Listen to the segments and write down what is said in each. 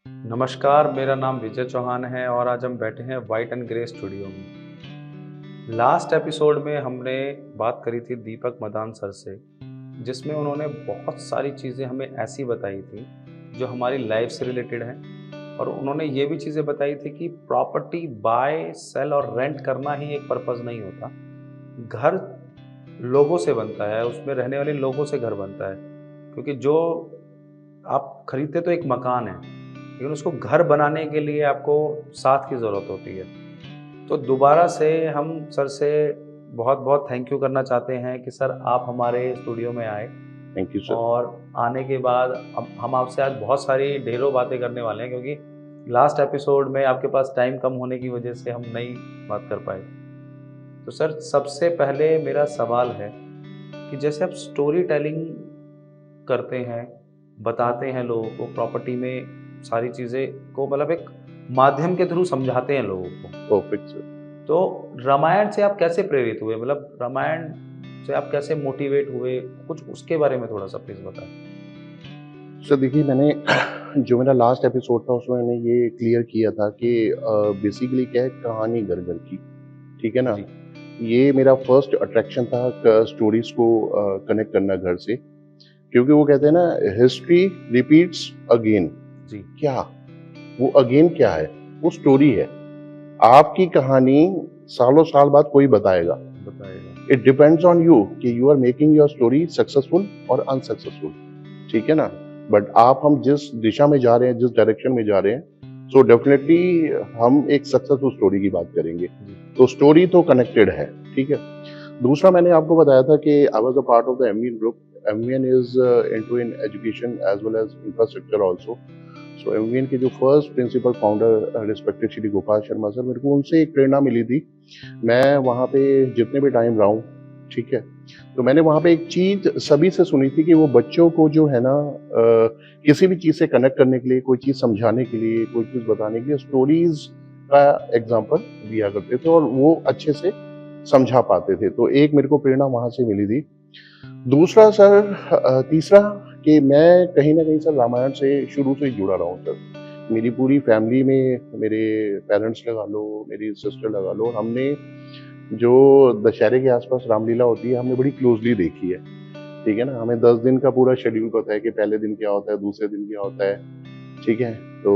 नमस्कार, मेरा नाम विजय चौहान है और आज हम बैठे हैं व्हाइट एंड ग्रे स्टूडियो में। लास्ट एपिसोड में हमने बात करी थी दीपक मदान सर से, जिसमें उन्होंने बहुत सारी चीज़ें हमें ऐसी बताई थी, जो हमारी लाइफ से रिलेटेड हैं और उन्होंने ये भी चीज़ें बताई थी कि प्रॉपर्टी बाय, सेल और रेंट करना ही एक पर्पज़ नहीं होता। घर लोगों से बनता है, उसमें रहने वाले लोगों से घर बनता है, क्योंकि जो आप खरीदते तो एक मकान है, लेकिन उसको घर बनाने के लिए आपको साथ की ज़रूरत होती है। तो दोबारा से हम सर से बहुत-बहुत थैंक यू करना चाहते हैं कि सर आप हमारे स्टूडियो में आए थैंक यू सर। और आने के बाद अब हम आपसे आज बहुत सारी ढेरों बातें करने वाले हैं, क्योंकि लास्ट एपिसोड में आपके पास टाइम कम होने की वजह से हम नहीं बात कर पाए। तो सर सबसे पहले मेरा सवाल है कि जैसे आप स्टोरी टेलिंग करते हैं, बताते हैं लोगों को प्रॉपर्टी में सारी चीज़ें को, मतलब एक माध्यम के थ्रू समझाते हैं लोगों को। Perfect sir. तो रामायण से आप कैसे प्रेरित हुए? मतलब रामायण से आप कैसे मोटिवेट हुए? कुछ उसके बारे में थोड़ा-सा प्लीज़ बताएँ। सर देखिए, मैंने जो मेरा लास्ट एपिसोड था उसमें मैंने ये क्लियर किया था कि बेसिकली क्या है, कहानी घर-घर की, ठीक है ना? जी, ये मेरा फर्स्ट अट्रैक्शन था स्टोरीज़ को कनेक्ट करना घर से, क्योंकि वो कहते हैं ना, हिस्ट्री रिपीट्स अगेन। जी, क्या? वो अगेन क्या है? वो स्टोरी है। आपकी कहानी सालों साल बाद कोई बताएगा। बताइएगा। इट डिपेंड्स ऑन यू कि you are making your story successful और अनसक्सेसफुल, ठीक है ना? बट हम जिस दिशा में जा रहे हैं, जिस डायरेक्शन में जा रहे हैं, सो डेफिनेटली हम एक सक्सेसफुल स्टोरी की बात करेंगे। जी, तो स्टोरी तो कनेक्टेड है, ठीक है? दूसरा मैंने आपको बताया था कि I was a part of the MVN group. MVN is into in education as well as infrastructure also. So MVN के जो first principal founder respected Shri Gopal Sharma sir, मेरे को उनसे एक प्रेरणा मिली थी। मैं वहाँ पे जितने भी टाइम रहा हूँ, ठीक है? तो मैंने वहाँ पे एक चीज़ सभी से सुनी थी कि वो बच्चों को जो है ना, किसी भी चीज़ से कनेक्ट करने के लिए, कोई चीज़ समझाने के लिए, कोई चीज़ बताने के लिए स्टोरीज़ का एग्ज़ाम्पल दिया करते थे और वो अच्छे से समझा पाते थे। तो एक मेरे को प्रेरणा वहाँ से मिली थी। दूसरा सर, तीसरा कि मैं कहीं न कहीं सर रामायण से शुरू से ही जुड़ा रहा हूँ सर। मेरी पूरी फैमिली में मेरे पेरेंट्स लगा लो, मेरी सिस्टर लगा लो, हमने जो दशहरे के आस-पास रामलीला होती है, हमने बड़ी क्लोज़ली देखी है, ठीक है ना? हमें 10 दिन का पूरा शेड्यूल पता है कि पहले दिन क्या होता है, दूसरे दिन क्या होता है, ठीक है? तो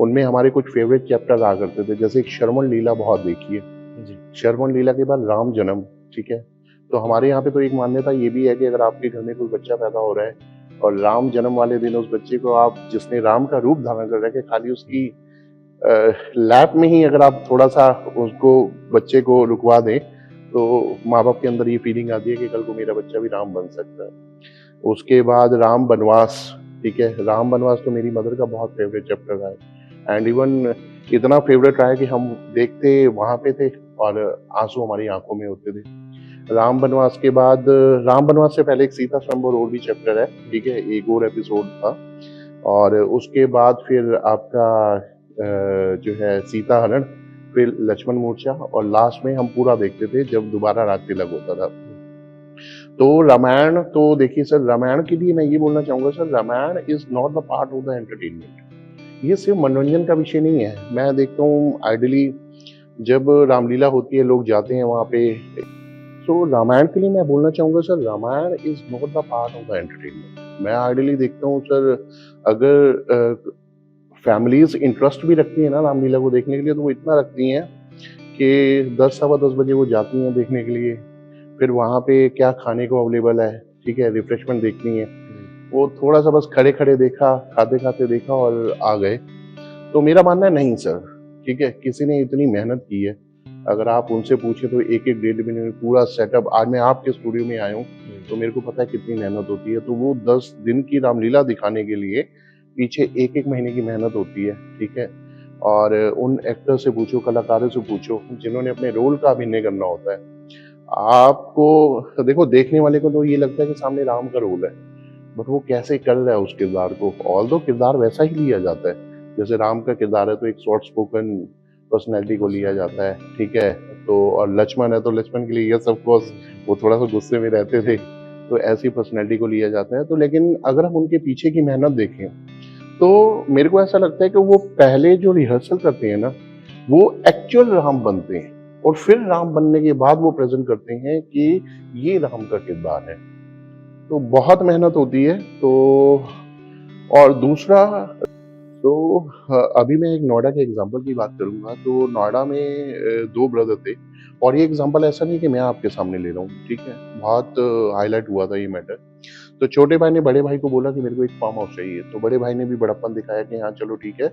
उनमें हमारे कुछ फ़ेवरेट चैप्टर रहा करते थे, जैसे एक श्रवण लीला बहुत देखी है। जी, श्रवण लीला के बाद राम जन्म, ठीक है? तो हमारे यहाँ पे तो एक मान्यता ये भी है कि अगर आपके घर में कोई बच्चा पैदा हो रहा है और राम जन्म वाले दिन उस बच्चे को आप, जिसने राम का रूप धारण कर रखा है, खाली उसकी लैप में ही अगर आप थोड़ा-सा उसको, बच्चे को रुकवा दें, तो माँ-बाप के अंदर ये फीलिंग आती है कि कल को मेरा बच्चा भी राम बन सकता है। उसके बाद राम बनवास, ठीक है? राम बनवास तो मेरी मदर का बहुत फ़ेवरेट चैप्टर रहा है एंड इवन इतना फ़ेवरेट रहा है कि हम देखते वहाँ पे थे और आँसू हमारी आँखों में होते थे। राम बनवास के बाद, राम बनवास से पहले एक सीता स्वयंवर और भी चैप्टर है, ठीक है? एक और एपिसोड था और उसके बाद फिर आपका जो है सीता हरण, फिर लक्ष्मण मूर्छा और लास्ट में हम पूरा देखते थे जब दोबारा राग तिलक होता था। जी, तो रामायण तो देखिए सर, रामायण के लिए मैं ये बोलना चाहूँगा sir, Ramayan is not the part of the entertainment. ये सिर्फ़ मनोरंजन का विषय नहीं है। मैं देखता हूँ आइडियली जब रामलीला होती है, लोग जाते हैं वहाँ पे। तो रामायण के लिए मैं बोलना चाहूँगा sir, Ramayan is not the part of the entertainment. मैं आइडियली देखता हूँ सर, अगर फैमिलीज़ इंटरेस्ट भी रखती हैं ना रामलीला को देखने के लिए, तो वो इतना रखती हैं कि 10 सवा 10 बजे वो जाती हैं देखने के लिए। फिर वहाँ पे क्या खाने को अवेलेबल है, ठीक है? रिफ्रेशमेंट देखनी है। जी, वो थोड़ा-सा बस खड़े-खड़े देखा, खाते-खाते देखा और आ गए। तो मेरा मानना है नहीं सर, ठीक है? किसी ने इतनी मेहनत की है। अगर आप उनसे पूछें तो 1-1 डेढ़ महीने में पूरा सेटअप, आज मैं आपके स्टूडियो में आया हूँ, जी, तो मेरे को पता है कितनी मेहनत होती है। तो वो 10 दिन की रामलीला दिखाने के लिए पीछे 1-1 महीने की मेहनत होती है, ठीक है? और उन एक्टर से पूछो, कलाकारों से पूछो, जिन्होंने अपने रोल का अभिनय करना होता है। आपको देखो, देखने वाले को तो ये लगता है कि सामने राम का रोल है, बट वो कैसे कर रहा है उस किरदार को। ऑल्दो किरदार वैसा ही लिया जाता है, जैसे राम का किरदार है तो एक सॉफ्ट स्पोकन पर्सनैलिटी को लिया पर्सनैलिटी, जाता है, ठीक है? तो और लक्ष्मण है तो लक्ष्मण के लिए यस ऑफ कोर्स, जी, वो थोड़ा-सा गुस्से में रहते थे, जी, तो ऐसी पर्सनैलिटी को लिया जाता है। तो लेकिन अगर हम उनके पीछे की मेहनत देखें, तो मेरे को ऐसा लगता है कि वो पहले जो रिहर्सल करते हैं ना, वो एक्चुअल राम बनते हैं और फिर राम बनने के बाद वो प्रेजेंट करते हैं कि ये राम का किरदार है। तो बहुत मेहनत होती है। तो और दूसरा, तो अभी मैं एक नोएडा के एग्जांपल की बात करूंगा। तो नोएडा में दो ब्रदर थे, और ये एग्जांपल ऐसा नहीं कि मैं आपके सामने ले रहा हूँ, ठीक है, बहुत हाईलाइट हुआ था ये मैटर। तो छोटे भाई ने बड़े भाई को बोला कि मेरे को एक फार्म हाउस चाहिए। तो बड़े भाई ने भी बड़प्पन दिखाया कि हाँ चलो ठीक है,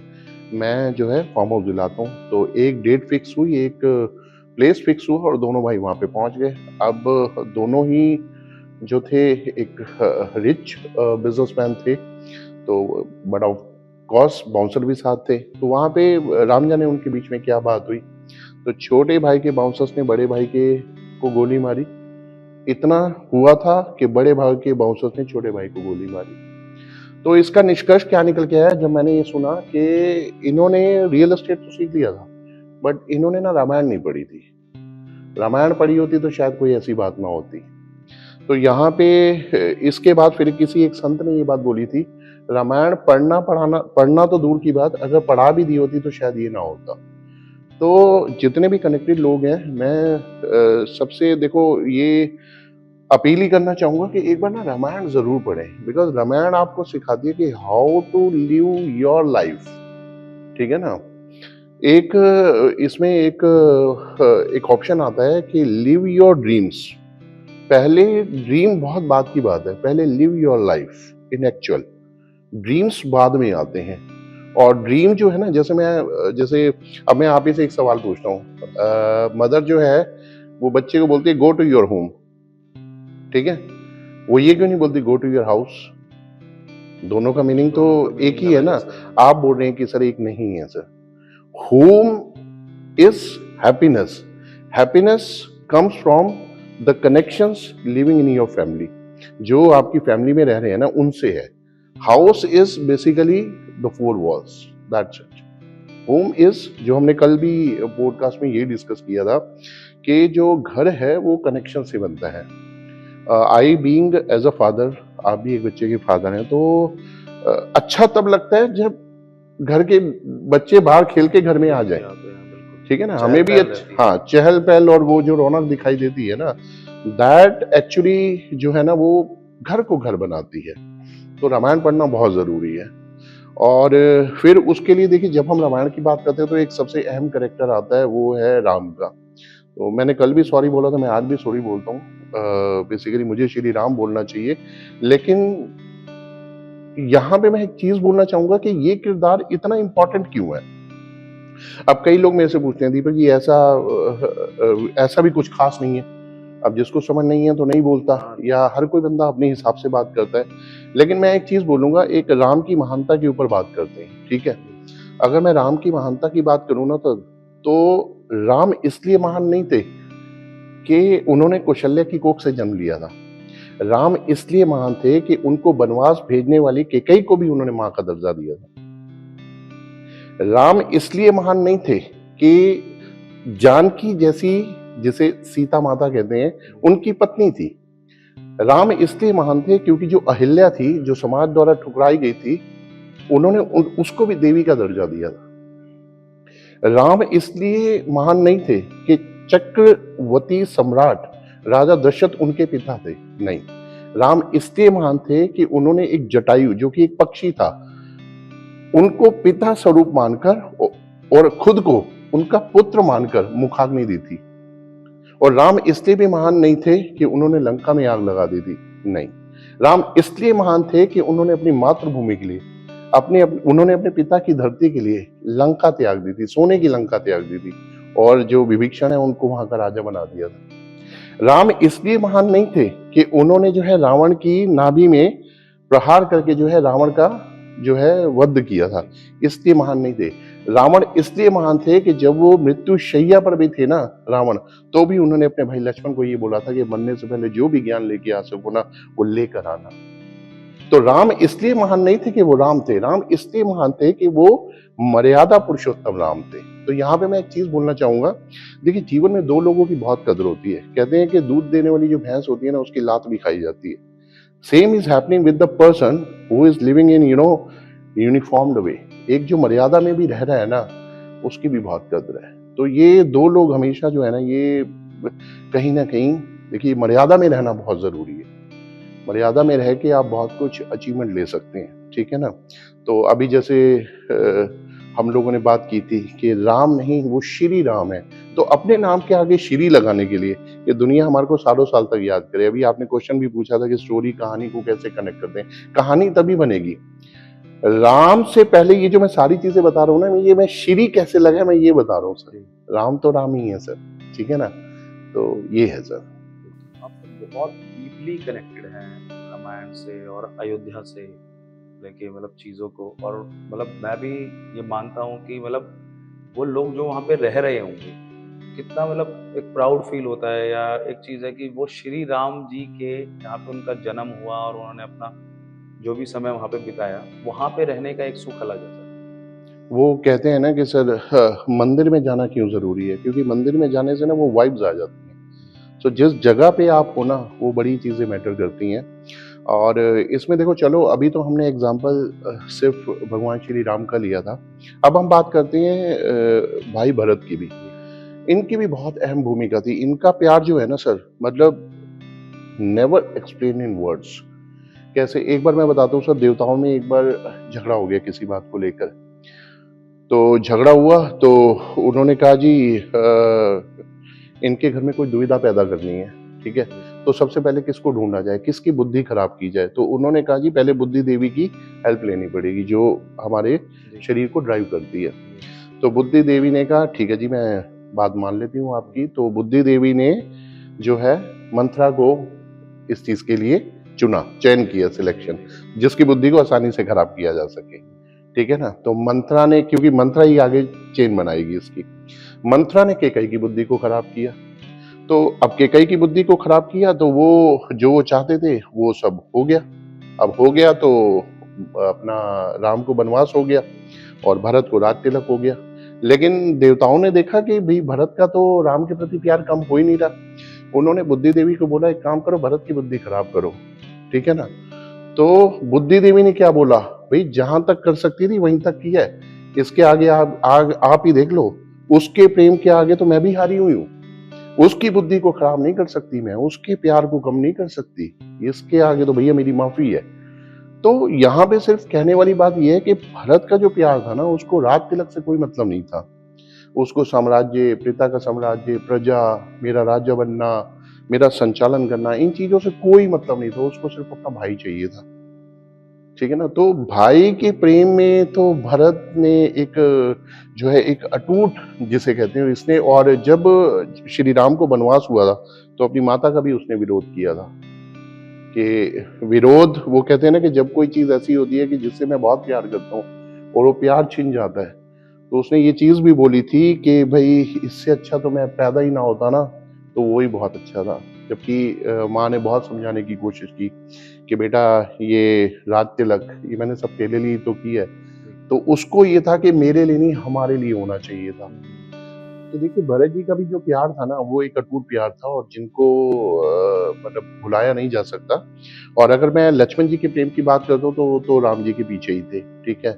मैं जो है फार्म हाउस दिलाता हूँ। तो एक डेट फिक्स हुई, एक प्लेस फिक्स हुआ, और दोनों भाई वहाँ पे पहुँच गए। अब दोनों ही जो थे एक रिच बिजनेसमैन थे, तो बड़ा कॉस्ट बाउंसर भी साथ थे। तो वहाँ पे राम जाने उनके बीच में क्या बात हुई। तो छोटे भाई के बाउंसर्स ने बड़े भाई के को गोली मारी। इतना हुआ था कि बड़े भाई के बाउंसर्स ने छोटे भाई को गोली मारी। तो इसका निष्कर्ष क्या निकल के आया, जब मैंने ये सुना कि इन्होंने रियल एस्टेट तो सीख लिया था, बट इन्होंने ना रामायण नहीं पढ़ी थी। रामायण पढ़ी होती तो शायद कोई ऐसी बात ना होती। तो यहाँ पे इसके बाद फिर किसी एक संत ने ये बात बोली थी, रामायण पढ़ना तो दूर की बात, अगर पढ़ा भी दी होती तो शायद ये ना होता। तो जितने भी कनेक्टेड लोग हैं, मैं सबसे देखो ये अपील ही करना चाहूंगा कि एक बार ना रामायण जरूर पढ़ें, बिकॉज रामायण आपको सिखाती है कि how to live your life, ठीक है ना। एक इसमें एक ऑप्शन आता है कि लिव योर ड्रीम्स। पहले ड्रीम बहुत बात की बात है, पहले live your life in actual, dreams बाद में आते हैं। और ड्रीम जो है ना, जैसे अब मैं आप ही से एक सवाल पूछता हूँ, मदर जो है वो बच्चे को बोलती है गो टू योर होम, ठीक है, वो ये क्यों नहीं बोलती गो टू योर हाउस? दोनों का मीनिंग तो एक ही है ना। आप बोल रहे हैं कि सर एक नहीं है sir. Home is happiness, happiness comes from the connections living in your family, जो आपकी फैमिली में रह रहे हैं ना उनसे है। House is basically the four walls, that's it. Home is, जो हमने कल भी पॉडकास्ट में ये डिस्कस किया था कि जो घर है वो कनेक्शन से बनता है। I being as a father, आप भी एक बच्चे के फादर हैं, तो अच्छा तब लगता है जब घर के बच्चे बाहर खेल के घर में आ जाए, ठीक है ना, हमें भी हाँ चहल पहल और वो जो रौनक दिखाई देती है ना, दैट एक्चुअली जो है ना वो घर को घर बनाती है। तो रामायण पढ़ना बहुत जरूरी है। और फिर उसके लिए देखिए, जब हम रामायण की बात करते हैं तो एक सबसे अहम कैरेक्टर आता है, वो है राम का। तो मैंने कल भी सॉरी बोला था, मैं आज भी सॉरी बोलता हूँ। बेसिकली मुझे श्री राम बोलना चाहिए, लेकिन यहाँ पे मैं एक चीज बोलना चाहूंगा कि ये किरदार इतना इंपॉर्टेंट क्यों है। अब कई लोग मेरे से पूछते हैं, दीपक जी ऐसा भी कुछ खास नहीं है। अब जिसको समझ नहीं है तो नहीं बोलता, या हर कोई बंदा अपने हिसाब से बात करता है। लेकिन मैं एक चीज बोलूंगा, एक राम की महानता के ऊपर बात करते हैं, ठीक है। अगर मैं राम की महानता की बात करूँ ना, तो राम इसलिए महान नहीं थे कि उन्होंने कौशल्या की कोख से जन्म लिया था। राम इसलिए महान थे कि उनको वनवास भेजने वाली कैकेयी को भी उन्होंने मां का दर्जा दिया था। राम इसलिए महान नहीं थे कि जानकी जैसी, जिसे सीता माता कहते हैं, उनकी पत्नी थी। राम इसलिए महान थे क्योंकि जो अहिल्या थी, जो समाज द्वारा ठुकराई गई थी, उन्होंने उसको भी देवी का दर्जा दिया था। राम इसलिए महान नहीं थे कि चक्रवर्ती सम्राट राजा दशरथ उनके पिता थे, नहीं। राम इसलिए महान थे कि उन्होंने एक जटायु, जो कि एक पक्षी था, उनको पिता स्वरूप मानकर और खुद को उनका पुत्र मानकर मुखाग्नि दी थी। और राम इसलिए भी महान नहीं थे कि उन्होंने लंका में आग लगा दी थी, नहीं। राम इसलिए महान थे कि उन्होंने अपनी मातृभूमि के लिए, उन्होंने अपने पिता की धरती के लिए लंका त्याग दी थी, सोने की लंका त्याग दी थी, और जो विभीषण है उनको वहां का राजा बना दिया था। राम इसलिए महान नहीं थे कि उन्होंने जो है रावण की नाभि में प्रहार करके जो है रावण का जो है वध किया था, इसलिए महान नहीं थे। रावण इसलिए महान थे कि जब वो मृत्यु शैया पर भी थे ना रावण, तो भी उन्होंने अपने भाई लक्ष्मण को ये बोला था कि मरने से पहले जो भी ज्ञान लेके आ सको ना, वो लेकर आना। तो राम इसलिए महान नहीं थे कि वो राम थे, राम इसलिए महान थे कि वो मर्यादा पुरुषोत्तम राम थे। तो यहाँ पे मैं एक चीज बोलना चाहूंगा, देखिए जीवन में दो लोगों की बहुत कदर होती है। कहते हैं कि दूध देने वाली जो भैंस होती है ना, उसकी लात भी खाई जाती है। Same is happening with the person who is living in uniformed way, एक जो मर्यादा में भी रह रहा है ना, उसकी भी बहुत कद्र है। तो ये दो लोग हमेशा जो है ना, ये कहीं ना कहीं, देखिए मर्यादा में रहना बहुत जरूरी है। मर्यादा में रह के आप बहुत कुछ अचीवमेंट ले सकते हैं, ठीक है ना। तो अभी जैसे हम लोगों ने बात की थी कि राम नहीं, वो श्री राम है। तो अपने नाम के आगे श्री लगाने के लिए ये दुनिया हमारे को सालों साल तक याद करे। अभी आपने क्वेश्चन भी पूछा था कि स्टोरी कहानी को कैसे कनेक्ट करते हैं। कहानी तभी बनेगी, राम से पहले ये जो मैं सारी चीजें बता रहा हूँ ना, ये मैं श्री कैसे लगा मैं ये बता रहा हूँ सर। राम तो राम ही है सर, ठीक है ना। तो ये है सर। आप बहुत डीपली कनेक्टेड हैं रामायण से और अयोध्या से लेके मतलब चीज़ों को, और मतलब मैं भी ये मानता हूँ कि मतलब वो लोग जो वहाँ पे रह रहे होंगे, कितना मतलब एक प्राउड फील होता है, या एक चीज़ है कि वो श्री राम जी के यहाँ पे उनका जन्म हुआ और उन्होंने अपना जो भी समय वहाँ पे बिताया, वहाँ पे रहने का एक सुख अलग है सर। वो कहते हैं ना कि सर, मंदिर में जाना क्यों जरूरी है, क्योंकि मंदिर में जाने से ना वो वाइब्स आ जाती हैं। तो जिस जगह पे आप हो ना, वो बड़ी चीजें मैटर करती हैं। और इसमें देखो, चलो अभी तो हमने एग्जांपल सिर्फ भगवान श्री राम का लिया था। अब हम बात करते हैं भाई भरत की भी। इनकी भी बहुत अहम भूमिका थी। इनका प्यार जो है ना सर, मतलब नेवर एक्सप्लेन इन वर्ड्स। कैसे, एक बार मैं बताता हूँ सर, देवताओं में एक बार झगड़ा हो गया किसी बात को लेकर। तो झगड़ा हुआ तो उन्होंने कहा जी, इनके घर में कोई दुविधा पैदा करनी है, ठीक है। तो सबसे पहले किसको ढूंढा जाए, किसकी बुद्धि खराब की जाए। तो उन्होंने कहा जी पहले बुद्धि देवी की हेल्प लेनी पड़ेगी, जो हमारे शरीर को ड्राइव करती है। तो बुद्धि देवी ने कहा ठीक है जी, मैं बात मान लेती हूँ आपकी। तो बुद्धि देवी ने जो है मंत्रा को इस चीज के लिए चुना, चयन किया, सिलेक्शन, जिसकी बुद्धि को आसानी से खराब किया जा सके, ठीक है ना। तो मंत्रा ने, क्योंकि मंत्रा ही आगे चेन बनाएगी इसकी, मंत्रा ने केकई की बुद्धि को खराब किया। तो अब केकई की बुद्धि को खराब किया तो वो जो वो चाहते थे वो सब हो गया। अब हो गया तो अपना राम को वनवास हो गया और भरत को राज तिलक हो गया। लेकिन देवताओं ने देखा कि भाई भरत का तो राम के प्रति प्यार कम हो ही नहीं रहा। उन्होंने बुद्धि देवी को बोला एक काम करो, भरत की बुद्धि खराब करो, ठीक है ना। तो बुद्धि देवी ने क्या बोला, भाई जहां तक कर सकती थी वहीं तक किया है, इसके आगे आप ही देख लो। उसके प्रेम के आगे तो मैं भी हारी हुई हूँ। उसकी बुद्धि को खराब नहीं कर सकती मैं, उसके प्यार को कम नहीं कर सकती, इसके आगे तो भैया मेरी माफी है। तो यहाँ पे सिर्फ कहने वाली बात यह है कि भरत का जो प्यार था ना, उसको राज तिलक से कोई मतलब नहीं था। उसको साम्राज्य, पिता का साम्राज्य, प्रजा, मेरा राज्य बनना, मेरा संचालन करना, इन चीजों से कोई मतलब नहीं था। उसको सिर्फ अपना भाई चाहिए था, ठीक है ना। तो भाई के प्रेम में तो भरत ने एक जो है एक अटूट, जिसे कहते हैं इसने, और जब श्री राम को वनवास हुआ था तो अपनी माता का भी उसने विरोध किया था। कि विरोध, वो कहते हैं ना कि जब कोई चीज ऐसी होती है कि जिससे मैं बहुत प्यार करता हूँ और वो प्यार छिन जाता है, तो उसने ये चीज भी बोली थी कि भाई इससे अच्छा तो मैं पैदा ही ना होता ना, तो वो ही बहुत अच्छा था। जबकि माँ ने बहुत समझाने की कोशिश की कि बेटा ये राज तिलक ये मैंने सबके लिए तो की है। तो उसको ये था कि मेरे लिए नहीं, हमारे लिए होना चाहिए था। तो देखिए भरत जी का भी जो प्यार था ना, वो एक अटूट प्यार था और जिनको मतलब भुलाया नहीं जा सकता। और अगर मैं लक्ष्मण जी के प्रेम की बात करता हूँ तो वो तो राम जी के पीछे ही थे, ठीक है।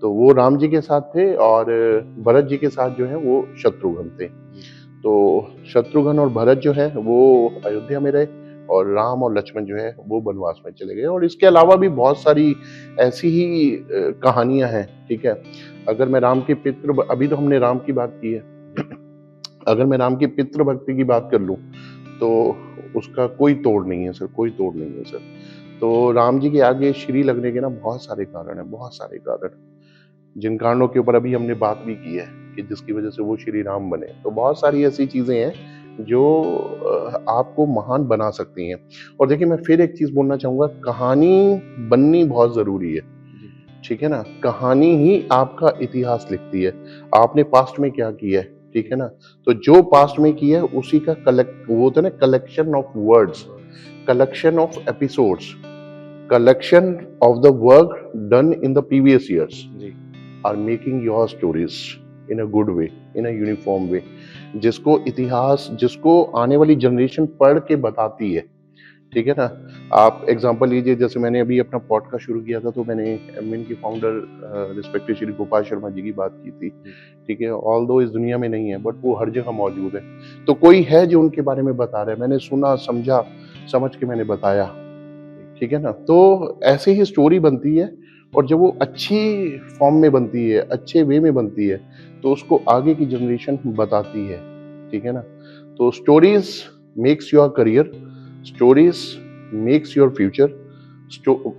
तो वो राम जी के साथ थे और भरत जी के साथ जो है वो शत्रुघ्न थे। तो शत्रुघ्न और भरत जो है वो अयोध्या में रहे और राम और लक्ष्मण जो है वो वनवास में चले गए। और इसके अलावा भी बहुत सारी ऐसी ही कहानियां हैं, ठीक है। अगर मैं राम के पितृ, अभी तो हमने राम की बात की है, अगर मैं राम की पितृ भक्ति की बात कर लूं तो उसका कोई तोड़ नहीं है सर, कोई तोड़ नहीं है सर। तो राम जी के आगे श्री लगने के ना बहुत सारे कारण हैं, बहुत सारे कारण, जिन कारणों के ऊपर अभी हमने बात भी की है कि जिसकी वजह से वो श्री राम बने। तो बहुत सारी ऐसी चीजें हैं जो आपको महान बना सकती हैं। और देखिए मैं फिर एक चीज बोलना चाहूंगा, कहानी बननी बहुत जरूरी है, ठीक है ना। कहानी ही आपका इतिहास लिखती है, आपने पास्ट में क्या किया है, ठीक है ना। तो जो पास्ट में किया है उसी का कलेक्ट, वो होता है ना collection of words, collection of episodes, collection of the work done in the previous years are making your stories in a good way, in a uniform way, जिसको इतिहास, जिसको आने वाली जनरेशन पढ़ के बताती है, ठीक है ना। आप एग्जांपल लीजिए, जैसे मैंने अभी अपना पॉडकास्ट शुरू किया था तो मैंने एमविन के फाउंडर रिस्पेक्टेड श्री गोपाल शर्मा जी की बात की थी। ठीक है, ऑल दो इस दुनिया में नहीं है बट वो हर जगह मौजूद है। तो कोई है जो उनके बारे में बता रहा है, मैंने सुना, समझा, समझ के मैंने बताया। ठीक है ना। तो ऐसे ही स्टोरी बनती है, और जब वो अच्छी फॉर्म में बनती है, अच्छे वे में बनती है, तो उसको आगे की जनरेशन बताती है। ठीक है ना। तो stories makes your career, stories makes your future,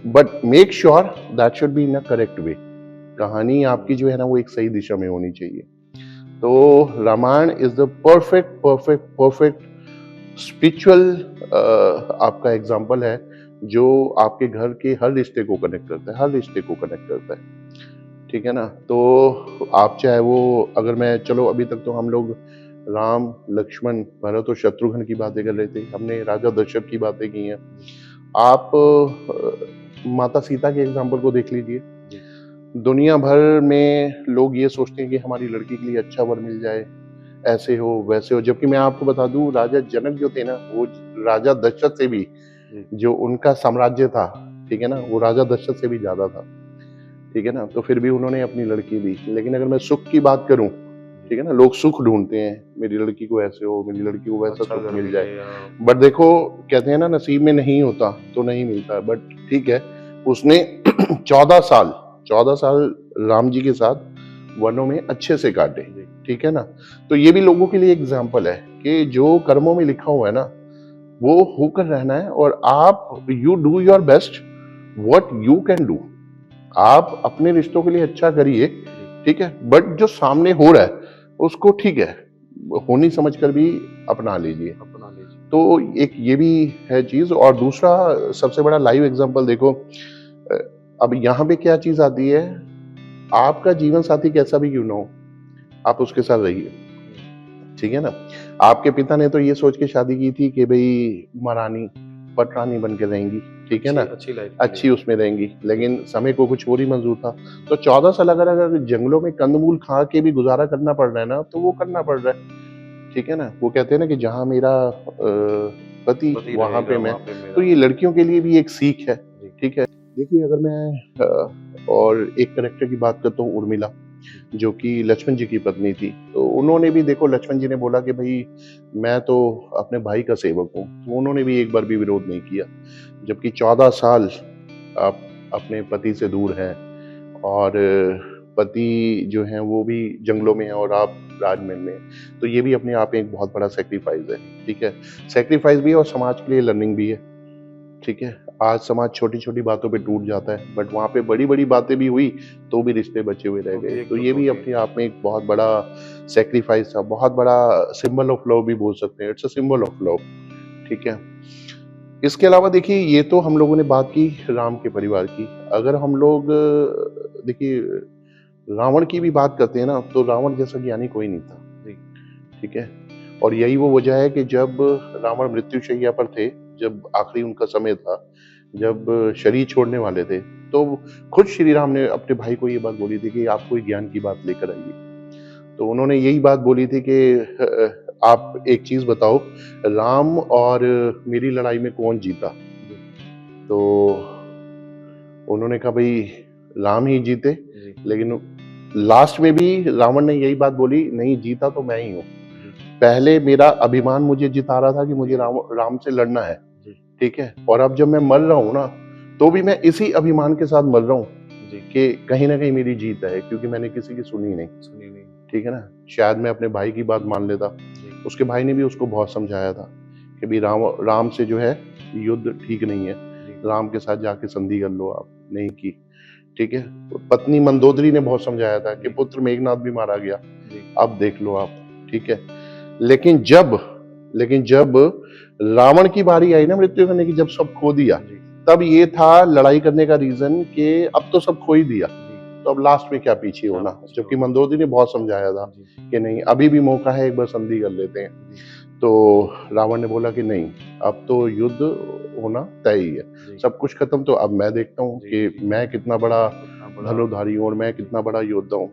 but make sure that should be in a correct way. कहानी आपकी जो है ना वो एक सही दिशा में होनी चाहिए। तो Ramayan is the perfect perfect perfect spiritual आपका एग्जाम्पल है, जो आपके घर के हर रिश्ते को कनेक्ट करता है, हर रिश्ते को कनेक्ट करता है। ठीक है ना। तो आप चाहे वो, अगर मैं, चलो अभी तक तो हम लोग राम, लक्ष्मण, भरत और शत्रुघ्न की बातें कर रहे थे, हमने राजा दशरथ की बातें की हैं। आप माता सीता के एग्जाम्पल को देख लीजिए। दुनिया भर में लोग ये सोचते हैं कि हमारी लड़की के लिए अच्छा वर मिल जाए, ऐसे हो वैसे हो, जबकि मैं आपको बता दूं राजा जनक जो थे ना, वो राजा दशरथ से भी, जो उनका साम्राज्य था, ठीक है ना, वो राजा दशरथ से भी ज्यादा था। ठीक है ना। तो फिर भी उन्होंने अपनी लड़की दी। लेकिन अगर मैं सुख की बात करूं, ठीक है ना, लोग सुख ढूंढते हैं, मेरी लड़की को ऐसे हो, मेरी लड़की को वैसा सुख मिल जाए। बट देखो, कहते हैं ना, नसीब में नहीं होता तो नहीं मिलता। बट ठीक है, उसने 14 साल राम जी के साथ वनों में अच्छे से काटे। ठीक है ना। तो ये भी लोगों के लिए एग्जाम्पल है कि जो कर्मों में लिखा हुआ है ना, वो होकर रहना है, और आप you do your best what you can do. आप अपने रिश्तों के लिए अच्छा करिए, ठीक है, बट जो सामने हो रहा है उसको, ठीक है, होनी समझकर भी अपना लीजिए। तो एक ये भी है चीज। और दूसरा सबसे बड़ा लाइव एग्जांपल देखो, अब यहाँ पे क्या चीज आती है, आपका जीवन साथी कैसा भी क्यों ना हो, आप उसके साथ रहिए। ठीक है ना। आपके पिता ने तो ये सोच के शादी की थी कि भाई महारानी पटरानी बन के रहेंगी, ठीक है ना, अच्छी उसमें रहेंगी, लेकिन समय को कुछ और ही मंजूर था। तो 14 साल अगर जंगलों में कंदमूल खा के भी गुजारा करना पड़ रहा है ना, तो वो करना पड़ रहा है। ठीक है ना। वो कहते हैं ना कि जहां मेरा पति वहां पे मैं। तो ये लड़कियों के लिए भी एक सीख है। ठीक है। देखिए, अगर मैं और एक करेक्टर की बात करता हूँ, उर्मिला, जो कि लक्ष्मण जी की पत्नी थी, तो उन्होंने भी, देखो, लक्ष्मण जी ने बोला कि भाई मैं तो अपने भाई का सेवक हूँ, तो उन्होंने भी एक बार भी विरोध नहीं किया। जबकि 14 साल आप अपने पति से दूर हैं, और पति जो है वो भी जंगलों में है और आप राजमहल में, तो ये भी अपने आप में एक बहुत बड़ा सेक्रीफाइस है। ठीक है, सेक्रीफाइस भी है और समाज के लिए लर्निंग भी है। ठीक है, आज समाज छोटी छोटी बातों पे टूट जाता है, बट वहां पे बड़ी बड़ी बातें भी हुई तो भी रिश्ते बचे हुए रह गए। तो ये भी अपने आप में एक बहुत बड़ा सेक्रीफाइस था, बहुत बड़ा सिंबल ऑफ लव भी बोल सकते हैं। It's a symbol of love. ठीक है। इसके अलावा देखिए, ये तो हम लोगों ने बात की राम के परिवार की। अगर हम लोग देखिए रावण की भी बात करते हैं ना, तो रावण जैसा ज्ञानी कोई नहीं था। ठीक है। और यही वो वजह है कि जब रावण मृत्युशैया पर थे, जब आखिरी उनका समय था, जब शरीर छोड़ने वाले थे, तो खुद श्री राम ने अपने भाई को ये बात बोली थी कि आप कोई ज्ञान की बात लेकर आइए। तो उन्होंने यही बात बोली थी कि आप एक चीज बताओ, राम और मेरी लड़ाई में कौन जीता। तो उन्होंने कहा भाई राम ही जीते। लेकिन लास्ट में भी रावण ने यही बात बोली, नहीं जीता तो मैं ही हूँ। पहले मेरा अभिमान मुझे जिता रहा था कि मुझे राम से लड़ना है। ठीक है। और अब जब मैं मर रहा हूँ ना, तो भी मैं इसी अभिमान के साथ मर रहा हूँ कि कहीं ना कहीं मेरी जीत है, क्योंकि मैंने किसी की सुनी नहीं। ठीक है ना। शायद मैं अपने भाई की बात मान लेता, उसके भाई ने भी उसको बहुत समझाया था कि भाई राम से जो है युद्ध ठीक नहीं है, राम के साथ जाके संधि कर लो, आप नहीं की। ठीक है। पत्नी मंदोदरी ने बहुत समझाया था कि पुत्र मेघनाथ भी मारा गया, अब देख लो आप। ठीक है। लेकिन जब रावण की बारी आई ना मृत्यु करने की, जब सब खो दिया, तब ये था लड़ाई करने का रीजन कि अब तो सब खो ही दिया, तो अब लास्ट में क्या पीछे होना। जबकि मंदोदरी ने बहुत समझाया था कि नहीं, अभी भी मौका है, एक बार संधि कर लेते हैं। तो रावण ने बोला कि नहीं, अब तो युद्ध होना तय ही है, सब कुछ खत्म, तो अब मैं देखता हूँ कि मैं कितना बड़ा धनुर्धारी हूँ और मैं कितना बड़ा योद्धा हूँ।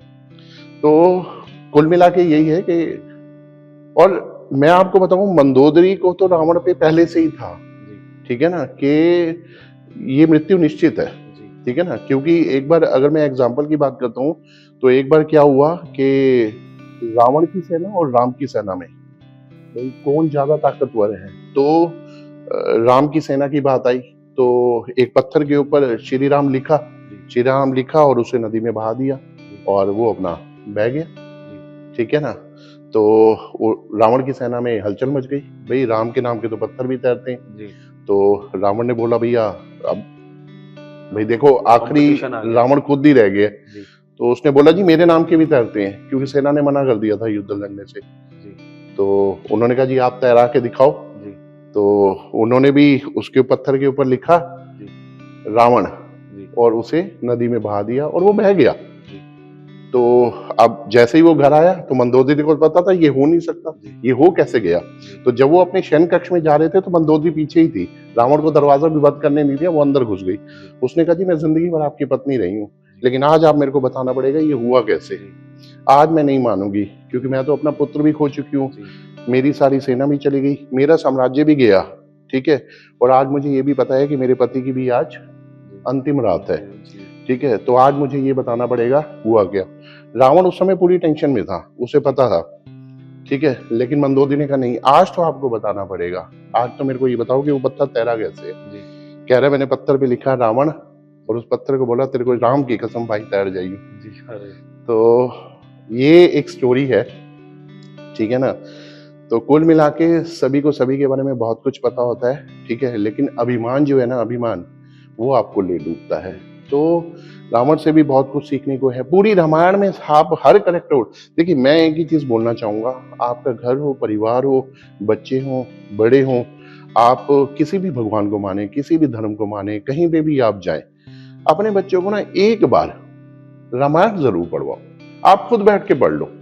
तो कुल मिला के यही है कि, और मैं आपको बताऊं, मंदोदरी को तो रावण पे पहले से ही था। ठीक है ना, कि ये मृत्यु निश्चित है, जी ठीक है ना, क्योंकि एक बार अगर मैं एग्जाम्पल की बात करता हूँ तो एक बार क्या हुआ कि रावण की सेना और राम की सेना में भाई कौन ज्यादा ताकतवर है, तो राम की सेना की बात आई तो एक पत्थर के ऊपर श्री राम लिखा, जी श्री राम लिखा और उसे नदी में बहा दिया जी और वो अपना बह गया, जी ठीक है ना। तो रावण की सेना में हलचल मच गई, भाई राम के नाम के तो पत्थर भी तैरते हैं। जी तो रावण ने बोला भैया अब भाई देखो आखिरी कंपटीशन आ गया। रावण खुद ही रह गया, जी तो उसने बोला जी मेरे नाम के भी तैरते हैं, क्योंकि सेना ने मना कर दिया था युद्ध लड़ने से। जी तो उन्होंने कहा जी आप तैरा के दिखाओ। जी तो उन्होंने भी उसके पत्थर के ऊपर लिखा जी रावण जी और उसे नदी में बहा दिया और वो बह गया। जी तो अब जैसे ही वो घर आया तो मंदोदरी को पता था ये हो नहीं सकता, जी ये हो कैसे गया। जी तो जब वो अपने शयन कक्ष में जा रहे थे तो मंदोदरी पीछे ही थी, रावण को दरवाजा भी बंद करने नहीं दिया, वो अंदर घुस गई। जी उसने कहा जी मैं जिंदगी भर आपकी पत्नी रही हूँ, जी लेकिन आज आप मेरे को बताना पड़ेगा ये हुआ कैसे। जी आज मैं नहीं मानूंगी, क्योंकि मैं तो अपना पुत्र भी खो चुकी हूँ, जी मेरी सारी सेना भी चली गई, मेरा साम्राज्य भी गया, ठीक है, और आज मुझे ये भी पता है कि मेरे पति की भी आज जी अंतिम रात है, जी ठीक है, तो आज मुझे ये बताना पड़ेगा हुआ क्या। रावण उस समय पूरी टेंशन में था, उसे पता था, ठीक है, लेकिन मंदोदरी ने कहा नहीं आज तो आपको बताना पड़ेगा, आज तो मेरे को ये बताओ कि वो पत्थर तैरा कैसे है। जी कह रहा है मैंने पत्थर पे लिखा रावण और उस पत्थर को बोला तेरे को राम की कसम भाई तैर जाइए। जी अरे तो ये एक स्टोरी है, ठीक है ना। तो कुल मिला के सभी को सभी के बारे में बहुत कुछ पता होता है, ठीक है, लेकिन अभिमान जो है ना, अभिमान वो आपको ले डूबता है। तो रावण से भी बहुत कुछ सीखने को है, पूरी रामायण में आप हर करेक्टर। देखिए मैं एक ही चीज बोलना चाहूंगा, आपका घर हो, परिवार हो, बच्चे हो, बड़े हो, आप किसी भी भगवान को माने, किसी भी धर्म को माने, कहीं पे भी आप जाए, अपने बच्चों को ना एक बार रामायण जरूर पढ़वाओ, आप खुद बैठ के पढ़ लो, जी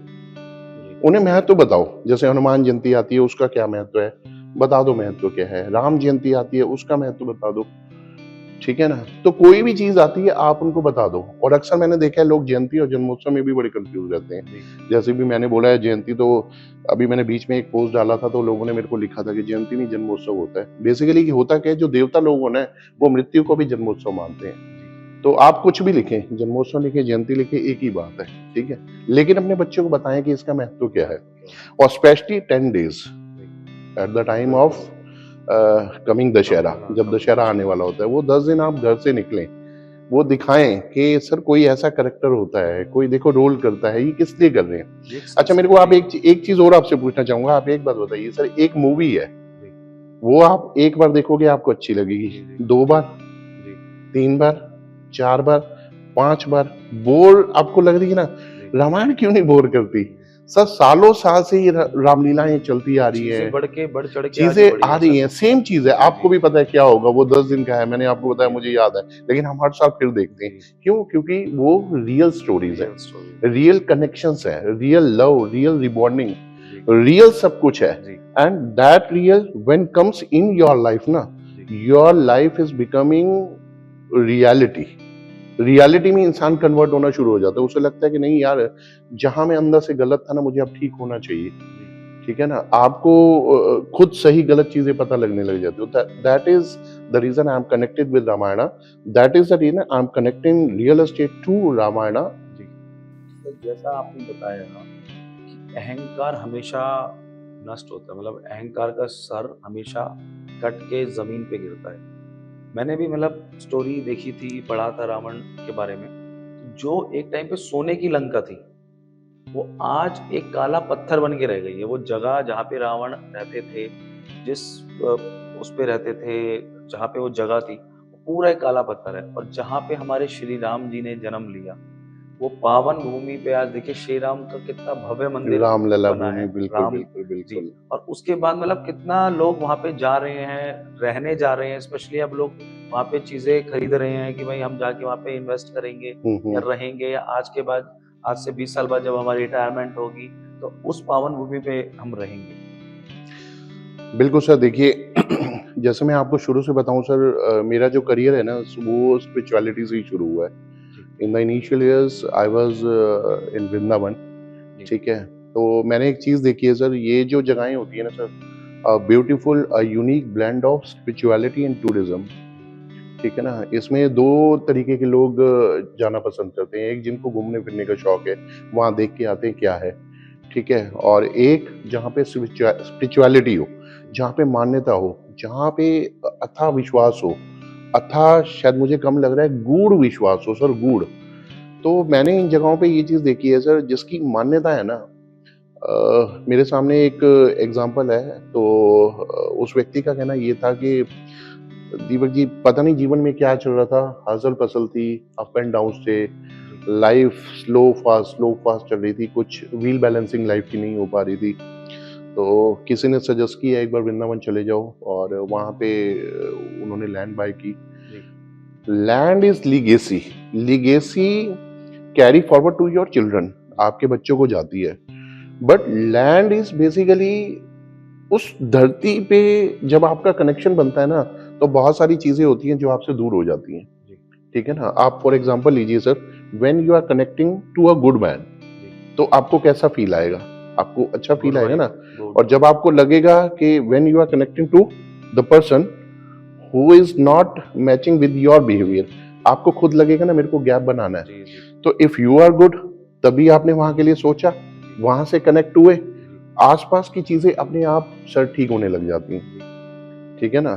उन्हें महत्व बताओ। जैसे हनुमान जयंती आती है उसका क्या महत्व है, बता दो महत्व क्या है, राम जयंती आती है उसका महत्व बता दो, ठीक है ना। तो कोई भी चीज आती है आप उनको बता दो। और अक्सर मैंने देखा है लोग जयंती और जन्मोत्सव में भी बड़े कंफ्यूज रहते हैं। जी जैसे भी मैंने बोला है जयंती, तो अभी मैंने बीच में एक पोस्ट डाला था तो लोगों ने मेरे को लिखा था कि जयंती नहीं जन्मोत्सव होता है। बेसिकली होता क्या है, जो देवता लोग होना है वो मृत्यु को भी जन्मोत्सव मानते हैं। जी तो आप कुछ भी लिखें, जन्मोत्सव लिखे, जयंती लिखे, एक ही बात है, ठीक है, लेकिन अपने बच्चों को बताएं कि इसका महत्व क्या है। महत्व क्या है। और स्पेशली 10 days जी एट द टाइम बिल्कुल ऑफ कमिंग दशहरा, जब कमिंग दशहरा आने वाला होता है, वो 10 दिन आप घर से निकलें, वो दिखाएं कि सर कोई ऐसा करेक्टर होता है, कोई देखो रोल करता है, ये किस लिए कर रहे हैं। ये एक अच्छा मेरे को आप संस्कृति है। एक चीज और आपसे पूछना चाहूंगा, आप एक बात बताइए सर, एक मूवी है जी वो आप एक बार देखोगे आपको अच्छी लगेगी, जी जी 2 बार, जी 3 बार, 4 बार, 5 बार बोर आपको लग रही है ना। जी रामायण क्यों नहीं बोर करती। जी सर सालों साल से ये रामलीलाएं चलती आ रही है, चीजें बढ़ चढ़ के आगे चीजें बढ़ी आ हैं रही सर। हैं, सेम चीज है, जी आपको जी भी पता है क्या होगा, वो 10 दिन का है, मैंने आपको बताया, जी मुझे याद है, लेकिन हम हर साल फिर देखते हैं। जी क्यों? क्योंकि वो रियल स्टोरीज है, रियल स्टोरी। रियल कनेक्शंस है, रियल लव, रियल रिबॉन्डिंग, जी रियल सब कुछ है। जी and that real when comes in your life ना, जी your life is becoming reality. Reality में इंसान कन्वर्ट होना शुरू हो जाता है, उसे लगता है कि नहीं यार, जहां मैं अंदर से गलत था ना, मुझे अब ठीक होना चाहिए, जी ठीक है ना। आपको खुद सही गलत चीजें पता लगने लग जाती हो। That is the reason I am connected with Ramayan, that is the reason I am connecting real estate to Ramayan. जी तो जैसा आपने बताया कि अहंकार हमेशा नष्ट होता है, मतलब अहंकार का सर हमेशा कट के जमीन पे गिरता है। मैंने भी मतलब स्टोरी देखी थी, पढ़ा था रावण के बारे में। जो एक टाइम पे सोने की लंका थी, वो आज एक काला पत्थर बन के रह गई है। वो जगह जहाँ पे रावण रहते थे, जिस अ, उस पे रहते थे, जहाँ पे वो जगह थी, वो पूरा एक काला पत्थर है। और जहाँ पे हमारे श्री राम जी ने जन्म लिया, वो पावन भूमि पे आज देखिए श्री राम का कितना भव्य मंदिर रामलला बना है। भूमि, बिल्कुल राम बिल्कुल जी। बिल्कुल। और उसके बाद मतलब कितना लोग वहाँ पे जा रहे हैं, रहने जा रहे हैं। स्पेशली अब लोग वहाँ पे चीजें खरीद रहे हैं कि भाई हम जाके वहाँ पे इन्वेस्ट करेंगे या हम्म। रहेंगे, या आज से 20 साल बाद जब हमारी रिटायरमेंट होगी तो उस पावन भूमि पे हम रहेंगे। बिल्कुल सर, देखिए जैसे मैं आपको शुरू से बताऊं सर, मेरा जो करियर है ना वो स्पिरिचुअलिटी से ही शुरू हुआ है। जी in the initial years I was in Vrindavan, जी ठीक है। तो मैंने एक चीज देखी है सर, ये जो जगहें होती है ना sir, beautiful unique blend of spirituality and tourism. ठीक है ना, इसमें दो तरीके के लोग जाना पसंद करते हैं। एक जिनको घूमने फिरने का शौक है, वहाँ देख के आते हैं क्या है, ठीक है। और एक जहाँ पे स्पिरिचुअलिटी हो, जहाँ पे मान्यता हो, जहाँ पे अथाह विश्वास हो, अथाह शायद मुझे कम लग रहा है, गूढ़ विश्वास हो सर, गूढ़। तो मैंने इन जगहों पे ये चीज़ देखी है सर, जिसकी मान्यता है ना। मेरे सामने एक एग्जाम्पल है, तो उस व्यक्ति का कहना ये था कि दीपक जी, पता नहीं जीवन में क्या चल रहा था, हसल पसल थी, अप एंड डाउन थे, लाइफ स्लो फास्ट चल रही थी, कुछ व्हील बैलेंसिंग लाइफ की नहीं हो पा रही थी। तो किसी ने सजेस्ट किया एक बार वृंदावन चले जाओ, और वहाँ पे उन्होंने लैंड बाय की। Land is legacy, legacy carry forward to your children, आपके बच्चों को जाती है। बट लैंड इज बेसिकली उस धरती पे जब आपका कनेक्शन बनता है ना, तो बहुत सारी चीजें होती हैं जो आपसे दूर हो जाती हैं। ठीक है ना, आप फॉर एग्जांपल लीजिए sir, when you are connecting to a good man, तो आपको कैसा फील आएगा? आपको अच्छा फील आएगा ना। और जब आपको लगेगा कि when you are connecting to the person who is not matching with your behaviour, आपको खुद लगेगा ना मेरे को गैप बनाना है। तो इफ यू आर गुड, तभी आपने वहां के लिए सोचा, वहां से कनेक्ट हुए, आसपास की चीजें अपने आप सर ठीक होने लग जाती हैं। ठीक है ना।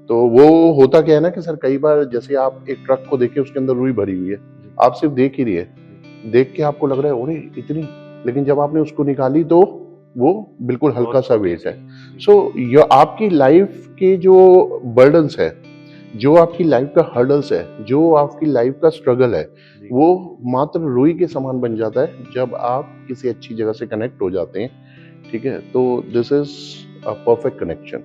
तो वो होता क्या है ना कि सर, कई बार जैसे आप एक ट्रक को देखे, उसके अंदर रुई भरी हुई है, आप सिर्फ देख ही रही है, देख के आपको लग रहा है अरे इतनी, लेकिन जब आपने उसको निकाली तो वो बिल्कुल हल्का सा वेट है। सो ये आपकी लाइफ के जो बर्डन्स है, जो आपकी लाइफ का हर्डल्स है, जो आपकी लाइफ का स्ट्रगल है, वो मात्र रुई के समान बन जाता है जब आप किसी अच्छी जगह से कनेक्ट हो जाते हैं। ठीक है, तो this is a perfect connection.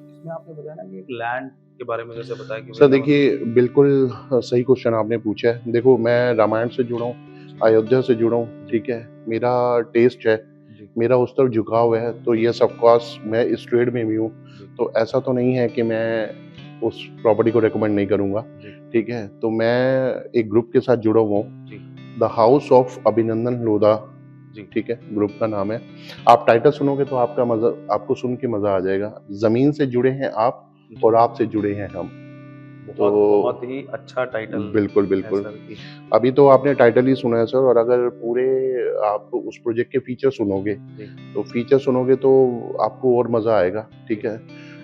इसमें आपने बताया ना कि एक लैंड के बारे में जैसे बताया कि सर देखिए, बिल्कुल सही क्वेश्चन आपने पूछा है। देखो, मैं रामायण से जुड़ा हूँ, अयोध्या से जुड़ा हूँ, ठीक है, मेरा टेस्ट है, मेरा उस तरफ झुकाव है, तो यस ऑफ कोर्स मैं इस ट्रेड में भी हूँ, तो ऐसा तो नहीं है कि मैं उस प्रॉपर्टी को रेकमेंड नहीं करूँगा। ठीक है, तो मैं एक ग्रुप के साथ जुड़ा हुआ हूँ, the house of Abhinandan Lodha, ठीक है, ग्रुप का नाम है। आप टाइटल सुनोगे तो आपका मजा, आपको सुन के मजा आ जाएगा। जमीन से जुड़े हैं आप और आपसे जुड़े हैं हम। तो बहुत ही अच्छा टाइटल। बिल्कुल बिल्कुल। अभी तो आपने टाइटल ही सुना है सर, और अगर पूरे आप उस प्रोजेक्ट के फीचर सुनोगे, तो आपको और मजा आएगा। ठीक है,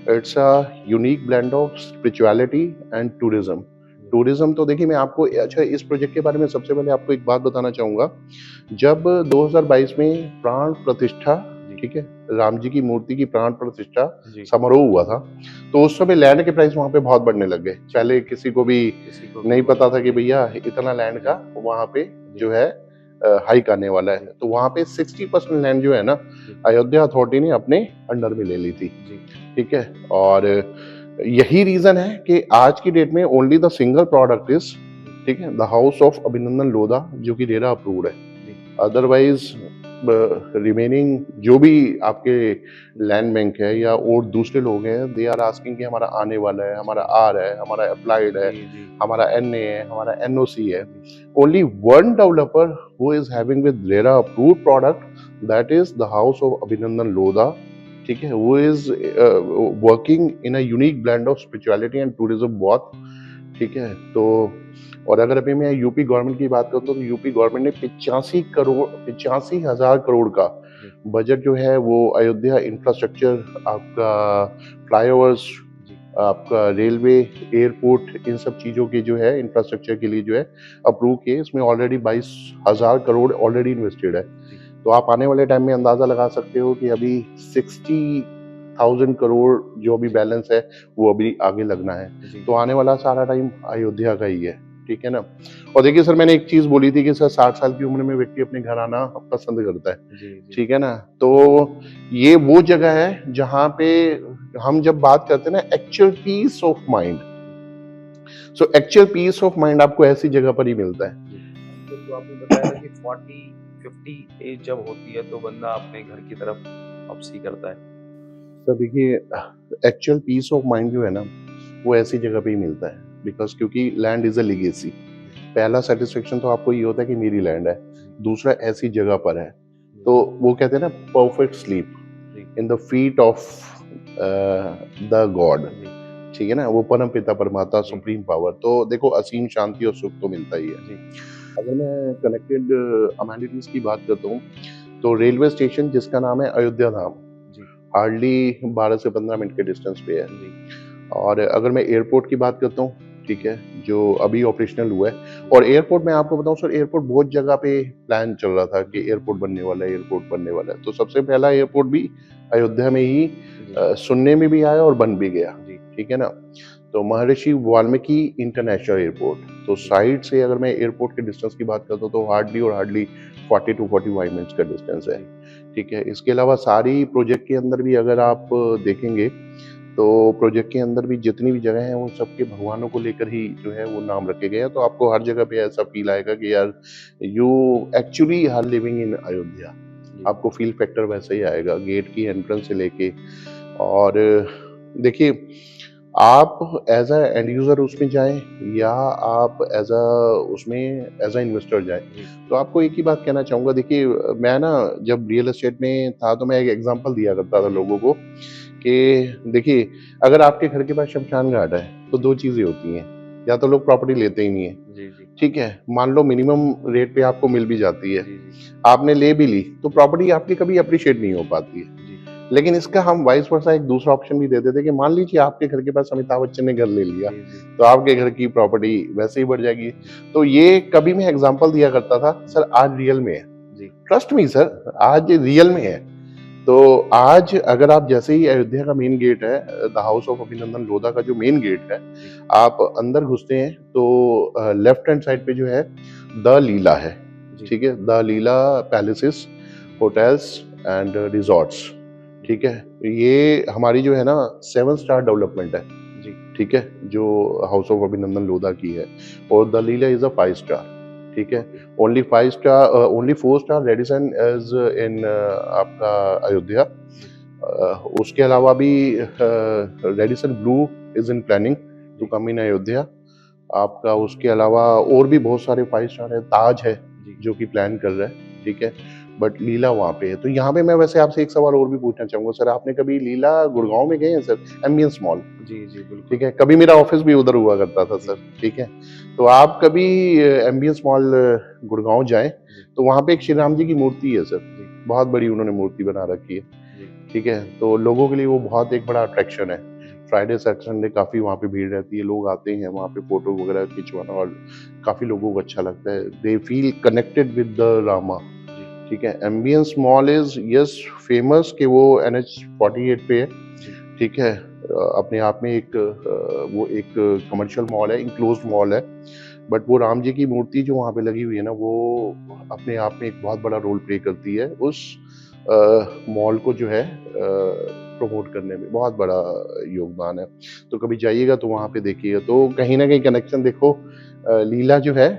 it's a unique blend of spirituality and tourism. Tourism तो देखिए, मैं आपको अच्छा इस प्रोजेक्ट के बारे में सबसे पहले आपको एक बात बताना चाहूंगा। जब 2022 में प्राण प्रतिष्ठा, ठीक है, राम जी की मूर्ति की प्राण प्रतिष्ठा समारोह हुआ था, तो उस समय लैंड के प्राइस वहां पे बहुत बढ़ने लग गए। पहले किसी को भी नहीं पता था कि भैया इतना लैंड का वहां पे जो है हाइक आने वाला है। तो वहां पे 60% लैंड जो है ना, अयोध्या अथॉरिटी ने अपने अंडर में ले ली थी। ठीक है, और यही रीजन है कि आज की डेट में only the single product is, ठीक है, the house of Abhinandan Lodha, जो कि रेरा अप्रूव्ड है। अदरवाइज रिमेनिंग जो भी आपके लैंड बैंक है या और दूसरे लोग हैं, दे आर आस्किंग कि हमारा आने वाला है, हमारा आ रहा है, हमारा अप्लाइड है, हमारा एनए है, हमारा एनओसी है। Only one developer who is having with RERA approved product, that is the house of Abhinandan Lodha. ठीक है, who is working in a unique blend of spirituality and tourism both. ठीक है, तो और अगर अभी मैं यूपी गवर्नमेंट की बात करूँ तो यूपी गवर्नमेंट ने 85,000 करोड़ का बजट जो है वो अयोध्या इंफ्रास्ट्रक्चर, आपका फ्लाईओवर्स, आपका रेलवे, एयरपोर्ट, इन सब चीज़ों के जो है इंफ्रास्ट्रक्चर के लिए जो है अप्रूव किए। इसमें ऑलरेडी 22,000 करोड़ ऑलरेडी इन्वेस्टेड है। तो आप आने वाले टाइम में अंदाज़ा लगा सकते हो कि अभी 60,000 करोड़ जो अभी बैलेंस है वो अभी आगे लगना है। तो आने वाला सारा टाइम अयोध्या का ही है। ठीक है ना। और देखिए सर, मैंने एक चीज बोली थी कि सर 60 साल की उम्र में व्यक्ति अपने घर आना पसंद करता है। ठीक है ना। तो ये वो जगह है जहां पे हम जब बात करते हैं ना actual peace of mind, so actual peace of mind आपको ऐसी जगह पर ही मिलता है। तो आपने बताया कि 40-50 एज जब होती है तो बंदा अपने घर की तरफ वापसी करता है। सर देखिए, एक्चुअल पीस ऑफ माइंड जो है ना, वो ऐसी जगह पे ही मिलता है, बिकॉज क्योंकि लैंड इज अ लीगेसी। पहला सेटिस्फेक्शन तो आपको ये होता है कि मेरी लैंड है, दूसरा ऐसी जगह पर है। तो वो कहते हैं ना perfect sleep in the feet of the god, जी ठीक है ना, वो परम पिता परमात्मा जी सुप्रीम पावर। तो देखो असीम शांति और सुख तो मिलता ही है। जी अगर मैं कनेक्टेड अमेनिटीज की बात करता हूँ तो रेलवे स्टेशन जिसका नाम है अयोध्या धाम, जी हार्डली 12 से 15 मिनट के डिस्टेंस पे है। जी और अगर मैं एयरपोर्ट की बात करता हूँ, ठीक है, जो अभी ऑपरेशनल हुआ है। और एयरपोर्ट मैं आपको बताऊं सर, एयरपोर्ट बहुत जगह पे प्लान चल रहा था कि एयरपोर्ट बनने वाला है, एयरपोर्ट बनने वाला है। तो सबसे पहला एयरपोर्ट भी अयोध्या में ही जी सुनने में भी आया और बन भी गया, जी ठीक है ना। तो महर्षि वाल्मीकि इंटरनेशनल एयरपोर्ट, तो जी साइड से अगर मैं एयरपोर्ट के डिस्टेंस की बात करता हूँ तो हार्डली और हार्डली 40 टू 45 मिनट्स का डिस्टेंस है, जी ठीक है। इसके अलावा सारी प्रोजेक्ट के अंदर भी अगर आप देखेंगे तो प्रोजेक्ट के अंदर भी जितनी भी जगह हैं वो सबके भगवानों को लेकर ही जो है वो नाम रखे गए हैं। तो आपको हर जगह पे ऐसा फील आएगा कि यार you actually are living in Ayodhya. जी आपको फील फैक्टर वैसे ही आएगा गेट की एंट्रेंस से लेके। और देखिए, आप एज अ एंड यूजर उसमें जाएं या आप एज अ उसमें एज अ इन्वेस्टर जाएं, जी तो आपको एक ही बात कहना चाहूंगा। देखिए, मैं ना जब रियल एस्टेट में था तो मैं एक एग्जांपल दिया करता था जी लोगों को कि देखिए, अगर आपके घर के पास शमशान घाट है तो जी दो चीजें होती हैं। या तो लोग प्रॉपर्टी लेते ही नहीं है, जी जी ठीक है, मान लो मिनिमम रेट पे आपको मिल भी जाती है, जी जी आपने ले भी ली तो प्रॉपर्टी आपकी कभी अप्रिशिएट नहीं हो पाती है। जी लेकिन इसका हम वाइस वर्सा एक दूसरा ऑप्शन भी देते थे कि मान लीजिए आपके घर के पास अमिताभ बच्चन ने घर ले लिया, जी जी तो आपके घर की प्रॉपर्टी वैसे ही बढ़ जाएगी। जी तो ये कभी मैं एग्जांपल दिया करता था, सर आज रियल में है। जी ट्रस्ट मी सर, आज रियल में है। तो आज अगर आप जैसे ही अयोध्या का मेन गेट है, the house of Abhinandan Lodha का जो मेन गेट है, जी आप अंदर घुसते हैं तो लेफ्ट हैंड साइड पे जो है द लीला है, जी ठीक है, the Leela palaces, hotels and resorts, ठीक है। ये हमारी जो है ना 7 स्टार डेवलपमेंट है, जी ठीक है, जो हाउस ऑफ अभिनंदन लोधा की है। और the Leela is a 5 star, ठीक है। Okay only 5 star, only 4 star Radisson is in आपका अयोध्या। जी उसके अलावा भी Radisson Blu is in planning to जी कम इन अयोध्या आपका। उसके अलावा और भी बहुत सारे 5 स्टार है, ताज है जी जो कि प्लान कर रहा है, ठीक है। बट लीला वहाँ पे है। तो यहाँ पे मैं वैसे आपसे एक सवाल और भी पूछना चाहूंगा सर, आपने कभी लीला गुड़गांव में गए हैं सर, एम्बियंस मॉल, जी जी बिल्कुल ठीक है, कभी मेरा ऑफिस भी उधर हुआ करता था जी सर, ठीक है। तो आप कभी एम्बियंस मॉल गुड़गांव जाएं जी तो वहाँ पे एक श्री राम जी की मूर्ति है सर, जी बहुत बड़ी उन्होंने मूर्ति बना रखी है, जी ठीक है। तो लोगों के लिए वो बहुत एक बड़ा अट्रैक्शन है। जी फ्राइडे सैटरडे काफ़ी वहाँ पे भीड़ रहती है, लोग आते हैं वहाँ पे फोटो वगैरह खिंचवाना और काफ़ी लोगों को अच्छा लगता है। They feel connected with the Rama, जी ठीक है। Ambience mall is yes famous कि वो NH 48 पे है, जी ठीक है। अपने आप में एक वो एक कमर्शियल मॉल है, इंक्लोज्ड मॉल है। बट वो राम जी की मूर्ति जो वहाँ पे लगी हुई है ना, वो अपने आप में एक बहुत बड़ा रोल प्ले करती है उस मॉल को जो है प्रमोट करने में, बहुत बड़ा योगदान है। तो कभी जाइएगा तो वहाँ पे देखिएगा, तो कहीं ना कहीं कनेक्शन देखो। लीला जो है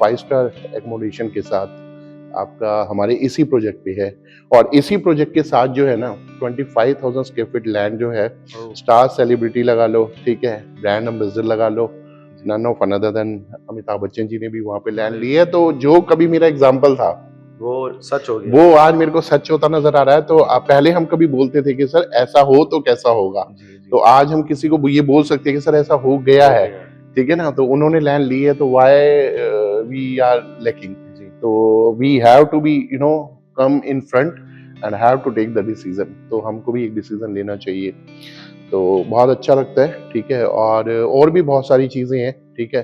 5 स्टार एकोमोडेशन के साथ आपका हमारे इसी प्रोजेक्ट पे है। और इसी प्रोजेक्ट के साथ जो है ना 25,000 स्क्वायर फीट लैंड जो है, ओ स्टार सेलिब्रिटी लगा लो, ठीक है, ब्रांड एम्बेसडर लगा लो, जी none of another than Amitabh Bachchan ji ने भी वहाँ पे लैंड अरे ली है। तो जो कभी मेरा एग्जाम्पल था वो सच हो गया वो आज मेरे को सच होता नजर आ रहा है। तो पहले हम कभी बोलते थे कि सर ऐसा हो तो कैसा होगा, जी जी तो आज हम किसी को ये बोल सकते हैं कि सर ऐसा हो गया हो है, गया ठीक है ना। तो उन्होंने लैंड ली है, तो वाई वी आर लैकिंग। जी तो we have to be come in front and have to take the decision. तो हमको भी एक डिसीजन लेना चाहिए। तो बहुत अच्छा लगता है, ठीक है। और भी बहुत सारी चीजें हैं, ठीक है।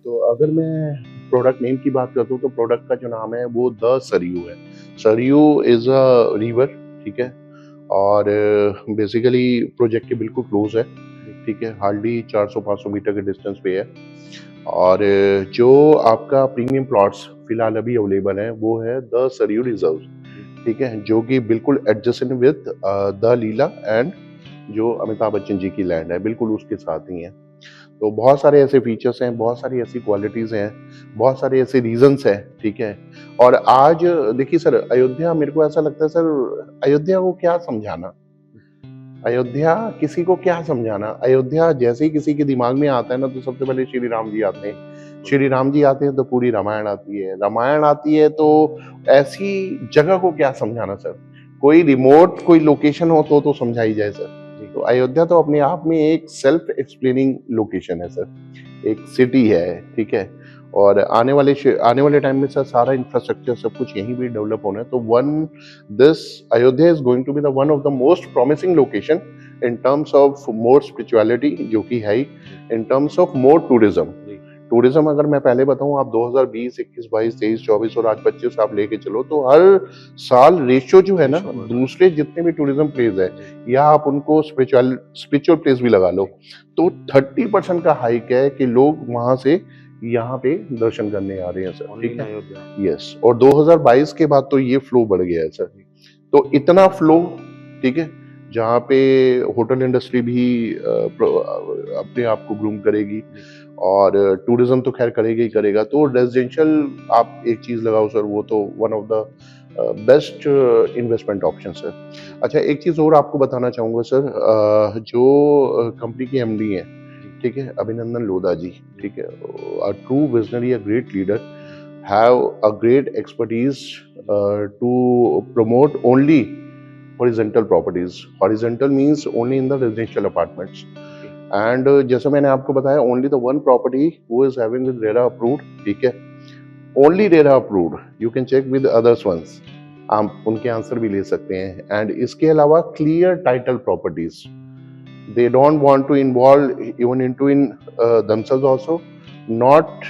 तो अगर मैं प्रोडक्ट नेम की बात करता हूँ तो प्रोडक्ट का जो नाम है वो द सरयू है। सरयू इज अ रिवर, ठीक है। और बेसिकली प्रोजेक्ट के बिल्कुल क्लोज है, जी ठीक है, हार्डली 400-500 मीटर के डिस्टेंस पे है। और जो आपका प्रीमियम प्लॉट्स फिलहाल अभी अवेलेबल है वो है द सरयू रिजर्व, जी ठीक है, जो कि बिल्कुल adjacent with the Leela and जो अमिताभ बच्चन जी की लैंड है, बिल्कुल उसके साथ ही है। तो बहुत सारे ऐसे फीचर्स हैं, बहुत सारी ऐसी क्वालिटीज हैं, बहुत सारे ऐसे रीजंस हैं, ठीक है। और आज देखिए सर, अयोध्या मेरे को ऐसा लगता है सर, अयोध्या को क्या समझाना, अयोध्या किसी को क्या समझाना। अयोध्या जैसे ही किसी के दिमाग में आता है ना तो सबसे पहले श्री राम जी आते हैं। श्री राम जी आते हैं तो पूरी रामायण आती है, रामायण आती है तो ऐसी जगह को क्या समझाना सर। कोई रिमोट कोई लोकेशन हो तो समझाई जाए सर। जी तो अयोध्या तो अपने आप में एक सेल्फ एक्सप्लेनिंग लोकेशन है सर, एक सिटी है, ठीक है। और आने वाले टाइम में सर सारा इंफ्रास्ट्रक्चर सब कुछ यहीं भी डेवलप होना है। तो this Ayodhya is going to be the one of the most promising location in terms of more spirituality, जो कि है ही, in terms of more tourism. Tourism अगर मैं पहले बताऊं, आप 2020, 21, 22, 23, 24 और आज 25 आप लेके चलो, तो हर साल रेशियो जो है ना, दूसरे जितने भी टूरिज्म प्लेस है, या आप उनको स्पिरिचुअल प्लेस भी लगा लो, तो 30% का हाइक है कि लोग वहां से यहाँ पे दर्शन करने आ रहे हैं सर, ठीक है। यस, और 2022 के बाद तो ये फ्लो बढ़ गया है सर। तो इतना फ्लो, ठीक है, जहाँ पे होटल इंडस्ट्री भी अपने आप को ग्रूम करेगी, और टूरिज्म तो खैर करेगा ही करेगा। तो रेजिडेंशियल आप एक चीज लगाओ सर, वो तो one of the best investment option sir. अच्छा, एक चीज और आपको बताना चाहूंगा सर, जो कंपनी की एमडी है, ठीक है, अभिनंदन लोधा जी, ठीक है, a true visionary, a great leader, have a great expertise to promote only horizontal properties. Horizontal means only in the residential apartments. And जैसा मैंने आपको बताया, only the one property who is having with RERA approved, ठीक है, only RERA approved. You can check with others ones. आप उनके answer भी ले सकते हैं। एंड इसके अलावा clear title properties, they don't want to involve even into in themselves also, not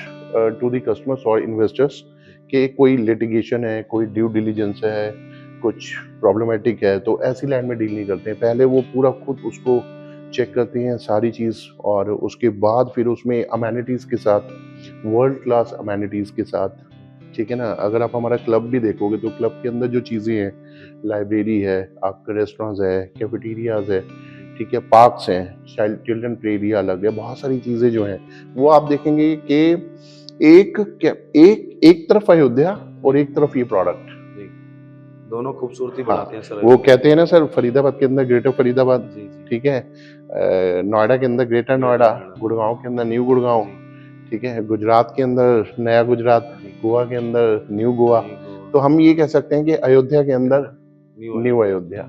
to the customers or investors, कि कोई लिटिगेशन है, कोई ड्यू डिलीजेंस है, कुछ प्रॉब्लमेटिक है, तो ऐसी लैंड में डील नहीं करते हैं। पहले वो पूरा खुद उसको चेक करते हैं सारी चीज़, और उसके बाद फिर उसमें अमेनिटीज़ के साथ, वर्ल्ड क्लास अमेनिटीज़ के साथ, ठीक है ना। अगर आप हमारा क्लब भी देखोगे तो क्लब के अंदर जो चीज़ें हैं, लाइब्रेरी है, आपके रेस्टोरेंट्स है, कैफेटेरियाज है, ठीक है, पार्क्स हैं, चिल्ड्रन प्ले एरिया अलग है, बहुत सारी चीज़ें जो हैं वो आप देखेंगे कि एक तरफ अयोध्या और एक तरफ ये प्रोडक्ट, दोनों खूबसूरती बढ़ाते हैं सर। वो कहते हैं ना सर, फरीदाबाद के अंदर ग्रेटर फरीदाबाद, ठीक है, नोएडा के अंदर ग्रेटर नोएडा, गुड़गांव के अंदर न्यू गुड़गांव, ठीक है, गुजरात के अंदर नया गुजरात, गोवा के अंदर न्यू गोवा। तो हम ये कह सकते हैं कि अयोध्या के अंदर न्यू अयोध्या,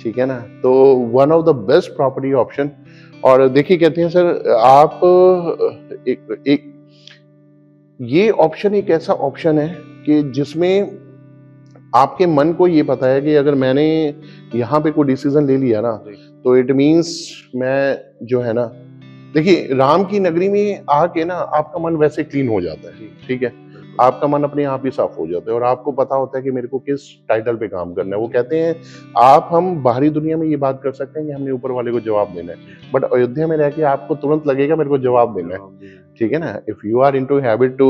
ठीक है ना। तो one of the best property option. और देखिए, कहते हैं सर, आप एक ये ऑप्शन एक ऐसा ऑप्शन है कि जिसमें आपके मन को ये पता है कि अगर मैंने यहाँ पे कोई डिसीजन ले लिया ना, तो इट मीन्स मैं जो है ना, देखिए, राम की नगरी में आके ना आपका मन वैसे क्लीन हो जाता है, ठीक है, आपका मन अपने आप ही साफ हो जाता है, और आपको पता होता है कि मेरे को किस टाइटल पे काम करना है। वो कहते हैं, हम बाहरी दुनिया में ये बात कर सकते हैं कि हमने ऊपर वाले को जवाब देना है, बट अयोध्या में रह के आपको तुरंत लगेगा मेरे को जवाब देना है, ठीक है ना। If you are into habit to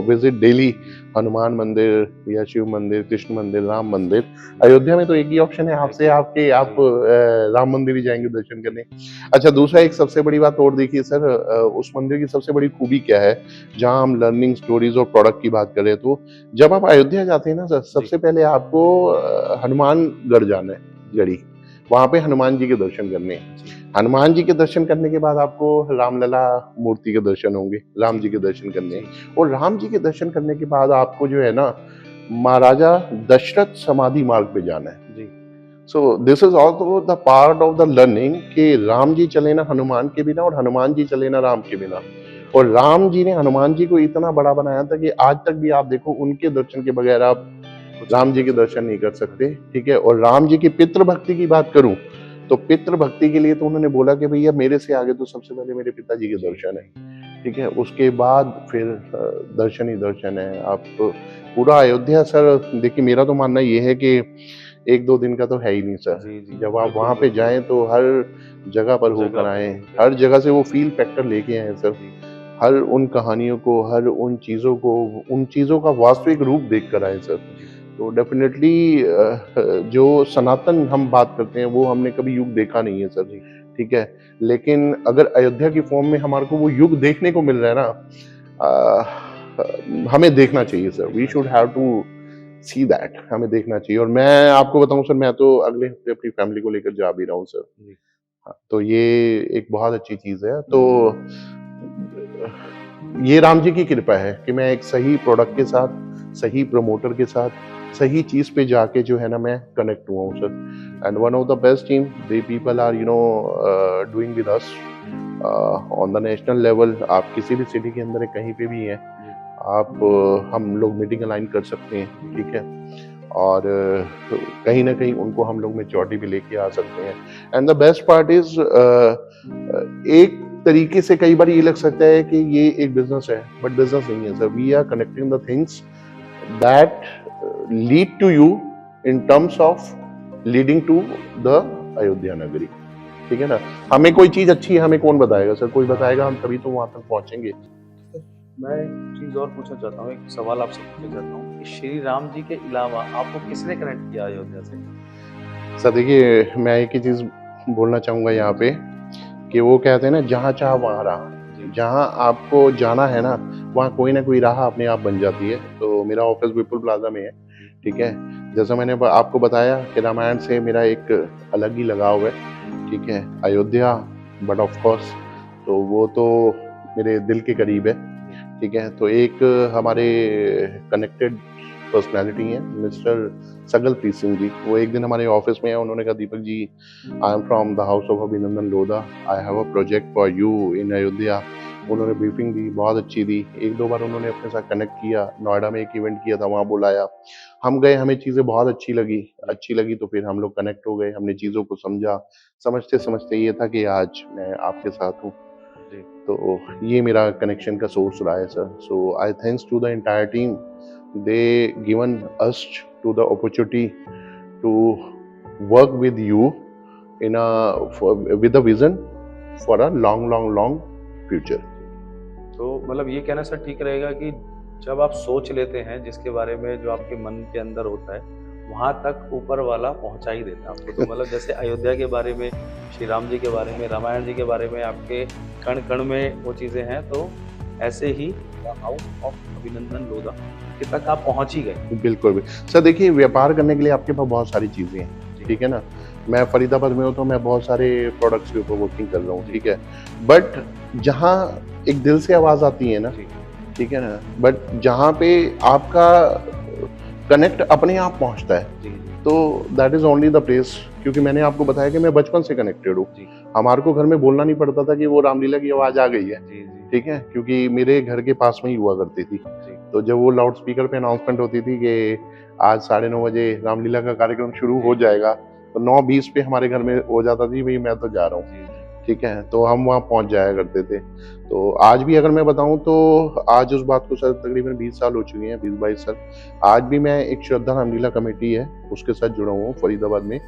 visit daily Hanuman मंदिर या शिव मंदिर, कृष्ण मंदिर, राम मंदिर, अयोध्या में तो एक ही ऑप्शन है आपसे, आप राम मंदिर ही जाएंगे दर्शन करने। अच्छा, दूसरा एक सबसे बड़ी बात और देखिए सर, उस मंदिर की सबसे बड़ी खूबी क्या है, जहां हम लर्निंग, स्टोरीज और प्रोडक्ट की बात करें, तो जब आप अयोध्या जाते हैं ना सर, सबसे पहले आपको हनुमानगढ़ जाना है, गढ़ी, वहां पे हनुमान जी के दर्शन करने हैं। हनुमान जी के दर्शन करने के बाद आपको रामलला मूर्ति के दर्शन होंगे, राम जी के दर्शन करने, और राम जी के दर्शन करने के बाद आपको जो है ना, महाराजा दशरथ समाधि मार्ग पे जाना है। So this is also the part of the learning कि राम जी चले ना हनुमान के बिना, और हनुमान जी चले ना राम के बिना। और राम जी ने हनुमान जी को इतना बड़ा बनाया था कि आज तक भी आप देखो, उनके दर्शन के बगैर आप राम जी के दर्शन नहीं कर सकते, ठीक है। और राम जी की पितृ भक्ति की बात करूं, तो पितृ भक्ति के लिए तो उन्होंने बोला कि भैया मेरे से आगे तो सबसे पहले मेरे पिताजी के दर्शन है, ठीक है, उसके बाद फिर दर्शन ही दर्शन है। आप पूरा अयोध्या सर, देखिए, मेरा तो मानना ये है कि 1-2 दिन का तो है ही नहीं सर। जब आप वहाँ पे जाएं तो हर जगह पर होकर आए, हर जगह से वो फील फैक्टर लेके आए सर, हर उन कहानियों को, हर उन चीज़ों को, उन चीज़ों का वास्तविक रूप देख कर आए सर। तो डेफिनेटली जो सनातन हम बात करते हैं, वो हमने कभी युग देखा नहीं है सर, ठीक है, लेकिन अगर अयोध्या की फॉर्म में हमारे को वो युग देखने को मिल रहा है ना, हमें देखना चाहिए sir. We should have to see that, हमें देखना चाहिए। और मैं आपको बताऊं सर, मैं तो अगले हफ्ते अपनी फैमिली को लेकर जा भी रहा हूँ सर। हाँ, तो ये एक बहुत अच्छी चीज़ है। तो ये राम जी की कृपा है कि मैं एक सही प्रोडक्ट के साथ, सही प्रमोटर के साथ, सही चीज़ पे जाके जो है ना मैं कनेक्ट हुआ हूँ sir. And one of the best team they people are doing with us on the national level. आप किसी भी सिटी के अंदर कहीं पे भी हैं, आप हम लोग मीटिंग अलाइन कर सकते हैं, ठीक है। और कहीं ना कहीं उनको हम लोग मेच्योरिटी भी लेके आ सकते हैं। And the best part is एक तरीके से कई बार ये लग सकता है कि ये एक बिजनेस है, बट बिजनेस नहीं है sir. We are connecting the things that lead to you in terms of leading to the Ayodhya नगरी, ठीक है ना। हमें कोई चीज अच्छी है हमें कौन बताएगा सर, कोई बताएगा हम तभी तो वहां तक पहुंचेंगे। मैं एक चीज और पूछना चाहता हूँ, एक सवाल आपसे पूछना चाहता हूँ कि श्री राम जी के अलावा आपको किसने कनेक्ट किया अयोध्या से? सर देखिए, मैं एक ही चीज बोलना चाहूंगा यहाँ पे कि वो कहते हैं ना, जहाँ चाह वहाँ राह। जहाँ आपको जाना है ना, वहाँ कोई ना कोई राह अपने आप बन जाती है। तो मेरा ऑफिस विपुल प्लाजा में है, ठीक है। जैसा मैंने आपको बताया कि रामायण से मेरा एक अलग ही लगाव है, ठीक है। अयोध्या बट ऑफ कोर्स तो वो तो मेरे दिल के करीब है, ठीक है। तो एक हमारे कनेक्टेड पर्सनालिटी हैं मिस्टर सगलप्रीत सिंह जी। वो एक दिन हमारे ऑफिस में है, उन्होंने कहा Deepak ji, I am from the house of Abhinandan Lodha, I have a project for you in Ayodhya. उन्होंने ब्रीफिंग दी, बहुत अच्छी दी। एक दो बार उन्होंने अपने साथ कनेक्ट किया, नोएडा में एक इवेंट किया था, वहाँ बुलाया, हम गए, हमें चीज़ें बहुत अच्छी लगी तो फिर हम लोग कनेक्ट हो गए, हमने चीज़ों को समझा। समझते समझते ये था कि आज मैं आपके साथ हूँ। तो ये मेरा कनेक्शन का सोर्स रहा है sir. So I thanks to the entire team, they given us to the opportunity to work with you in with a vision for a long future. तो मतलब ये कहना सर ठीक रहेगा कि जब आप सोच लेते हैं जिसके बारे में, जो आपके मन के अंदर होता है, वहां तक ऊपर वाला पहुंचा ही देता है आपको। तो मतलब जैसे अयोध्या के बारे में, श्री राम जी के बारे में, रामायण जी के बारे में आपके कण कण में वो चीजें हैं, तो ऐसे ही हाउस ऑफ अभिनंदन लोधा के तक आप पहुंच ही गए। बिल्कुल भी सर। देखिए, व्यापार करने के लिए आपके पास बहुत सारी चीजें हैं, ठीक है ना। मैं फरीदाबाद में हूँ तो मैं बहुत सारे प्रोडक्ट्स के ऊपर वर्किंग कर रहा हूँ, ठीक है। बट जहाँ एक दिल से आवाज आती है ना, ठीक है ना, बट जहाँ पे आपका कनेक्ट अपने आप पहुँचता है, तो that is only the place. क्योंकि मैंने आपको बताया कि मैं बचपन से कनेक्टेड हूँ। हमारे को घर में बोलना नहीं पड़ता था कि वो रामलीला की आवाज आ गई है, ठीक है, क्योंकि मेरे घर के पास में ही हुआ करती थी। तो जब वो लाउड स्पीकर पे अनाउंसमेंट होती थी कि आज 9:30 बजे रामलीला का कार्यक्रम शुरू हो जाएगा, तो 9:20 पे हमारे घर में हो जाता थी, भाई मैं तो जा रहा हूँ, ठीक है। तो हम वहाँ पहुँच जाया करते थे। तो आज भी अगर मैं बताऊँ तो आज उस बात को सर तकरीबन 20 साल हो चुके हैं, 20-22 साल। आज भी मैं एक श्रद्धा रामलीला कमेटी है उसके साथ जुड़ा हुआ हूँ फरीदाबाद में।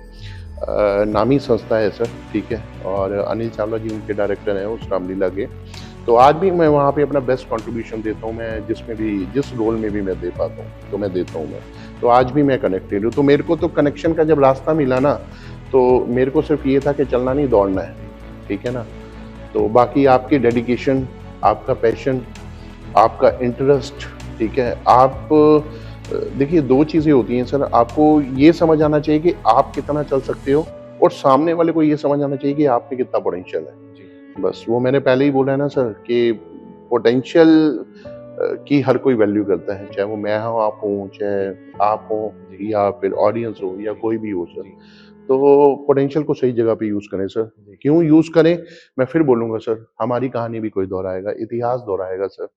नामी संस्था है सर, ठीक है। और अनिल चावला जी उनके डायरेक्टर हैं उस रामलीला के। तो आज भी मैं वहाँ पे अपना बेस्ट कंट्रीब्यूशन देता हूँ। मैं जिसमें भी, जिस रोल में भी मैं दे पाता हूँ तो मैं देता हूँ। मैं तो आज भी मैं कनेक्टेड हूँ। तो मेरे को तो कनेक्शन का जब रास्ता मिला ना, तो मेरे को सिर्फ ये था कि चलना नहीं, दौड़ना है, ठीक है ना। तो बाकी आपकी डेडिकेशन, आपका पैशन, आपका इंटरेस्ट, ठीक है। आप देखिए, दो चीज़ें होती हैं सर। आपको ये समझ आना चाहिए कि आप कितना चल सकते हो, और सामने वाले को ये समझ आना चाहिए कि आप में कितना पोटेंशियल है। बस वो मैंने पहले ही बोला है ना सर कि पोटेंशियल की हर कोई वैल्यू करता है, चाहे वो मैं हूँ, आप हूँ, चाहे आप हो, या फिर ऑडियंस हो, या कोई भी हो सर। तो पोटेंशियल को सही जगह पे यूज करें सर। क्यों यूज करें, मैं फिर बोलूंगा सर, हमारी कहानी भी कोई दोहराएगा, इतिहास दोहराएगा सर,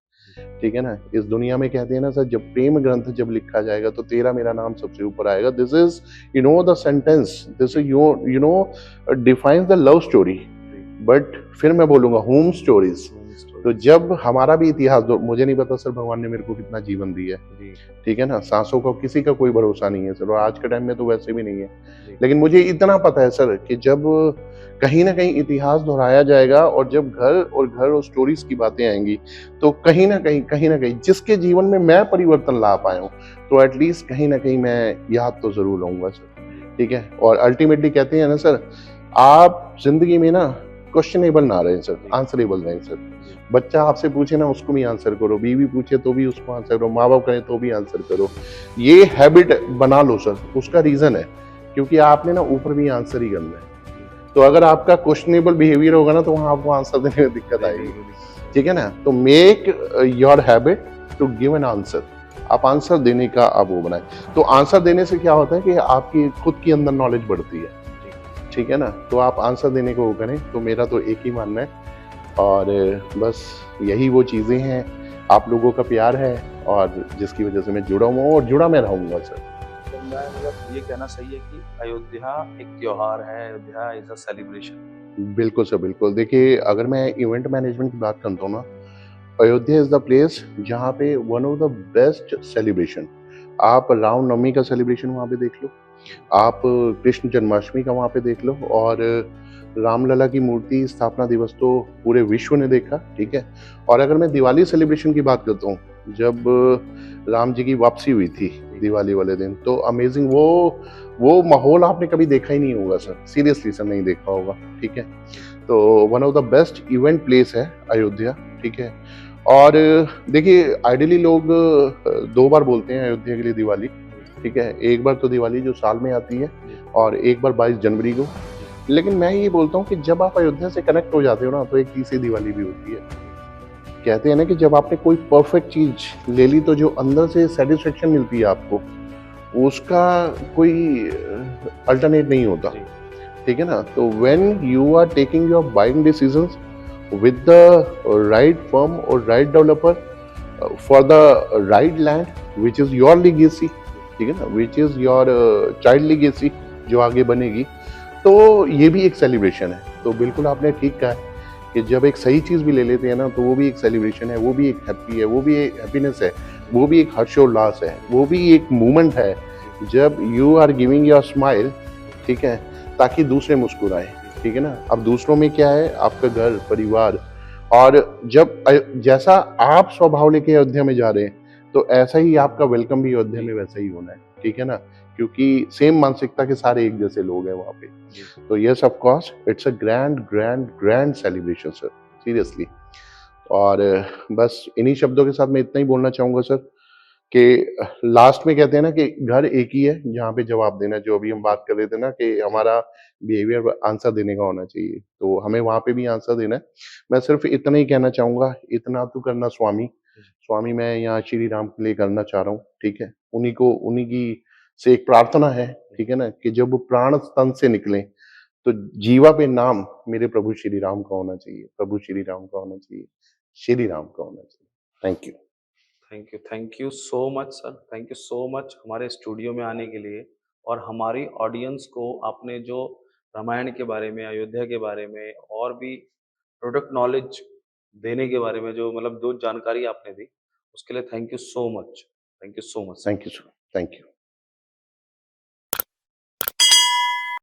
ठीक है ना। इस दुनिया में कहते हैं ना सर, जब प्रेम ग्रंथ जब लिखा जाएगा तो तेरा मेरा नाम सबसे ऊपर आएगा। This is the sentence, this is defines the love story. But फिर मैं बोलूंगा होम स्टोरीज। तो जब हमारा भी इतिहास, मुझे नहीं पता सर भगवान ने मेरे को कितना जीवन दिया है, ठीक है ना। सांसों का किसी का कोई भरोसा नहीं है सर, और आज के टाइम में तो वैसे भी नहीं है। लेकिन मुझे इतना पता है सर कि जब कहीं ना कहीं इतिहास दोहराया जाएगा, और जब घर और स्टोरीज की बातें आएंगी, तो कहीं ना कहीं जिसके जीवन में मैं परिवर्तन ला पाया हूँ, तो एटलीस्ट कहीं ना कहीं मैं याद तो जरूर रहूंगा सर, ठीक है। और अल्टीमेटली कहते हैं ना सर, आप जिंदगी में ना क्वेश्चनेबल ना रहे सर, आंसरेबल रहें सर। बच्चा आपसे पूछे ना, उसको भी आंसर करो, बीवी पूछे तो भी उसको आंसर करो, माँ बाप कहें तो भी आंसर करो। ये हैबिट बना लो सर। उसका रीजन है क्योंकि आपने ना ऊपर भी आंसर ही करना है। तो अगर आपका क्वेश्चनेबल बिहेवियर होगा ना, तो वहां आपको आंसर देने में दिक्कत आएगी, ठीक है ना। तो make your habit to give an answer. आप आंसर देने का आप वो बनाएं। तो आंसर देने से क्या होता है कि आपकी खुद की अंदर नॉलेज बढ़ती है, ठीक है ना? तो आप आंसर देने को वो करें, तो मेरा तो एक ही मानना है। और बस यही वो चीज़ें हैं, आप लोगों का प्यार है और जिसकी वजह से मैं जुड़ा हुआ हूँ और जुड़ा मैं रहूँगा सर। तो मैं मतलब ये कहना सही है कि अयोध्या एक त्योहार है, अयोध्या इज़ अ सेलिब्रेशन। बिल्कुल सर, बिल्कुल। देखिए, अगर मैं इवेंट मैनेजमेंट की बात करता हूँ ना, अयोध्या इज़ द प्लेस जहाँ पे one of the best celebration, आप रामनवमी का सेलिब्रेशन वहाँ पे देख लो, आप कृष्ण जन्माष्टमी का वहाँ पे देख लो, और रामलला की मूर्ति स्थापना दिवस तो पूरे विश्व ने देखा, ठीक है? और अगर मैं दिवाली सेलिब्रेशन की बात करता हूँ, जब राम जी की वापसी हुई थी दिवाली वाले दिन, तो अमेजिंग वो माहौल आपने कभी देखा ही नहीं होगा सर, सीरियसली सर नहीं देखा होगा, ठीक है? तो one of the best event place है अयोध्या, ठीक है? और देखिए, आइडियली लोग 2 बार बोलते हैं अयोध्या के लिए दिवाली, ठीक है? एक बार तो दिवाली जो साल में आती है और एक बार 22 जनवरी को। लेकिन मैं ये बोलता हूँ कि जब आप अयोध्या से कनेक्ट हो जाते हो ना, तो एक तीसरी दिवाली भी होती है। कहते हैं ना कि जब आपने कोई परफेक्ट चीज़ ले ली, तो जो अंदर से सैटिस्फैक्शन मिलती है आपको, उसका कोई अल्टरनेट नहीं होता, ठीक है ना? तो when you are taking your buying decisions with the right firm or right developer for the right land which is your legacy, ठीक है ना, which is your child legacy जो आगे बनेगी, तो ये भी एक सेलिब्रेशन है। तो बिल्कुल आपने ठीक कहा है कि जब एक सही चीज़ भी ले लेते हैं ना, तो वो भी एक सेलिब्रेशन है, वो भी एक हैप्पी है, वो भी एक हैप्पीनेस है, वो भी एक हर्षोल्लास है, वो भी एक मोमेंट है जब you are giving your smile, ठीक है, ताकि दूसरे मुस्कुराएं, ठीक है ना? अब दूसरों में क्या है, आपका घर परिवार, और जब जैसा आप स्वभाव लेके अयोध्या में जा रहे हैं, तो ऐसा ही आपका वेलकम भी अयोध्या में वैसा ही होना है, ठीक है ना? क्योंकि सेम मानसिकता के सारे एक जैसे लोग हैं वहाँ पे। तो yes, of course it's a grand grand grand celebration sir, seriously. और बस इन्हीं शब्दों के साथ मैं इतना ही बोलना चाहूँगा सर कि लास्ट में कहते हैं ना कि घर एक ही है जहाँ पे जवाब देना, जो अभी हम बात कर रहे थे ना कि हमारा बिहेवियर आंसर देने का होना चाहिए, तो हमें वहाँ पे भी आंसर देना है। मैं सिर्फ इतना ही कहना चाहूँगा, इतना तू करना स्वामी। स्वामी मैं यहाँ श्री राम के लिए करना चाह रहा हूँ, ठीक है? उन्हीं की से एक प्रार्थना है, ठीक है ना? कि जब वो प्राण तन से निकलें, तो जीवा पे नाम मेरे प्रभु श्री राम का होना चाहिए, प्रभु श्री राम का होना चाहिए, श्री राम का होना चाहिए। Thank you. Thank you so much sir, thank you so much हमारे स्टूडियो में आने के लिए और हमारी ऑडियंस को आपने जो रामायण के बारे में, अयोध्या के बारे में और भी प्रोडक्ट नॉलेज देने के बारे में जो मतलब जो जानकारी आपने दी, उसके लिए thank you so much. Thank you so much sir. Thank you sir. Thank you.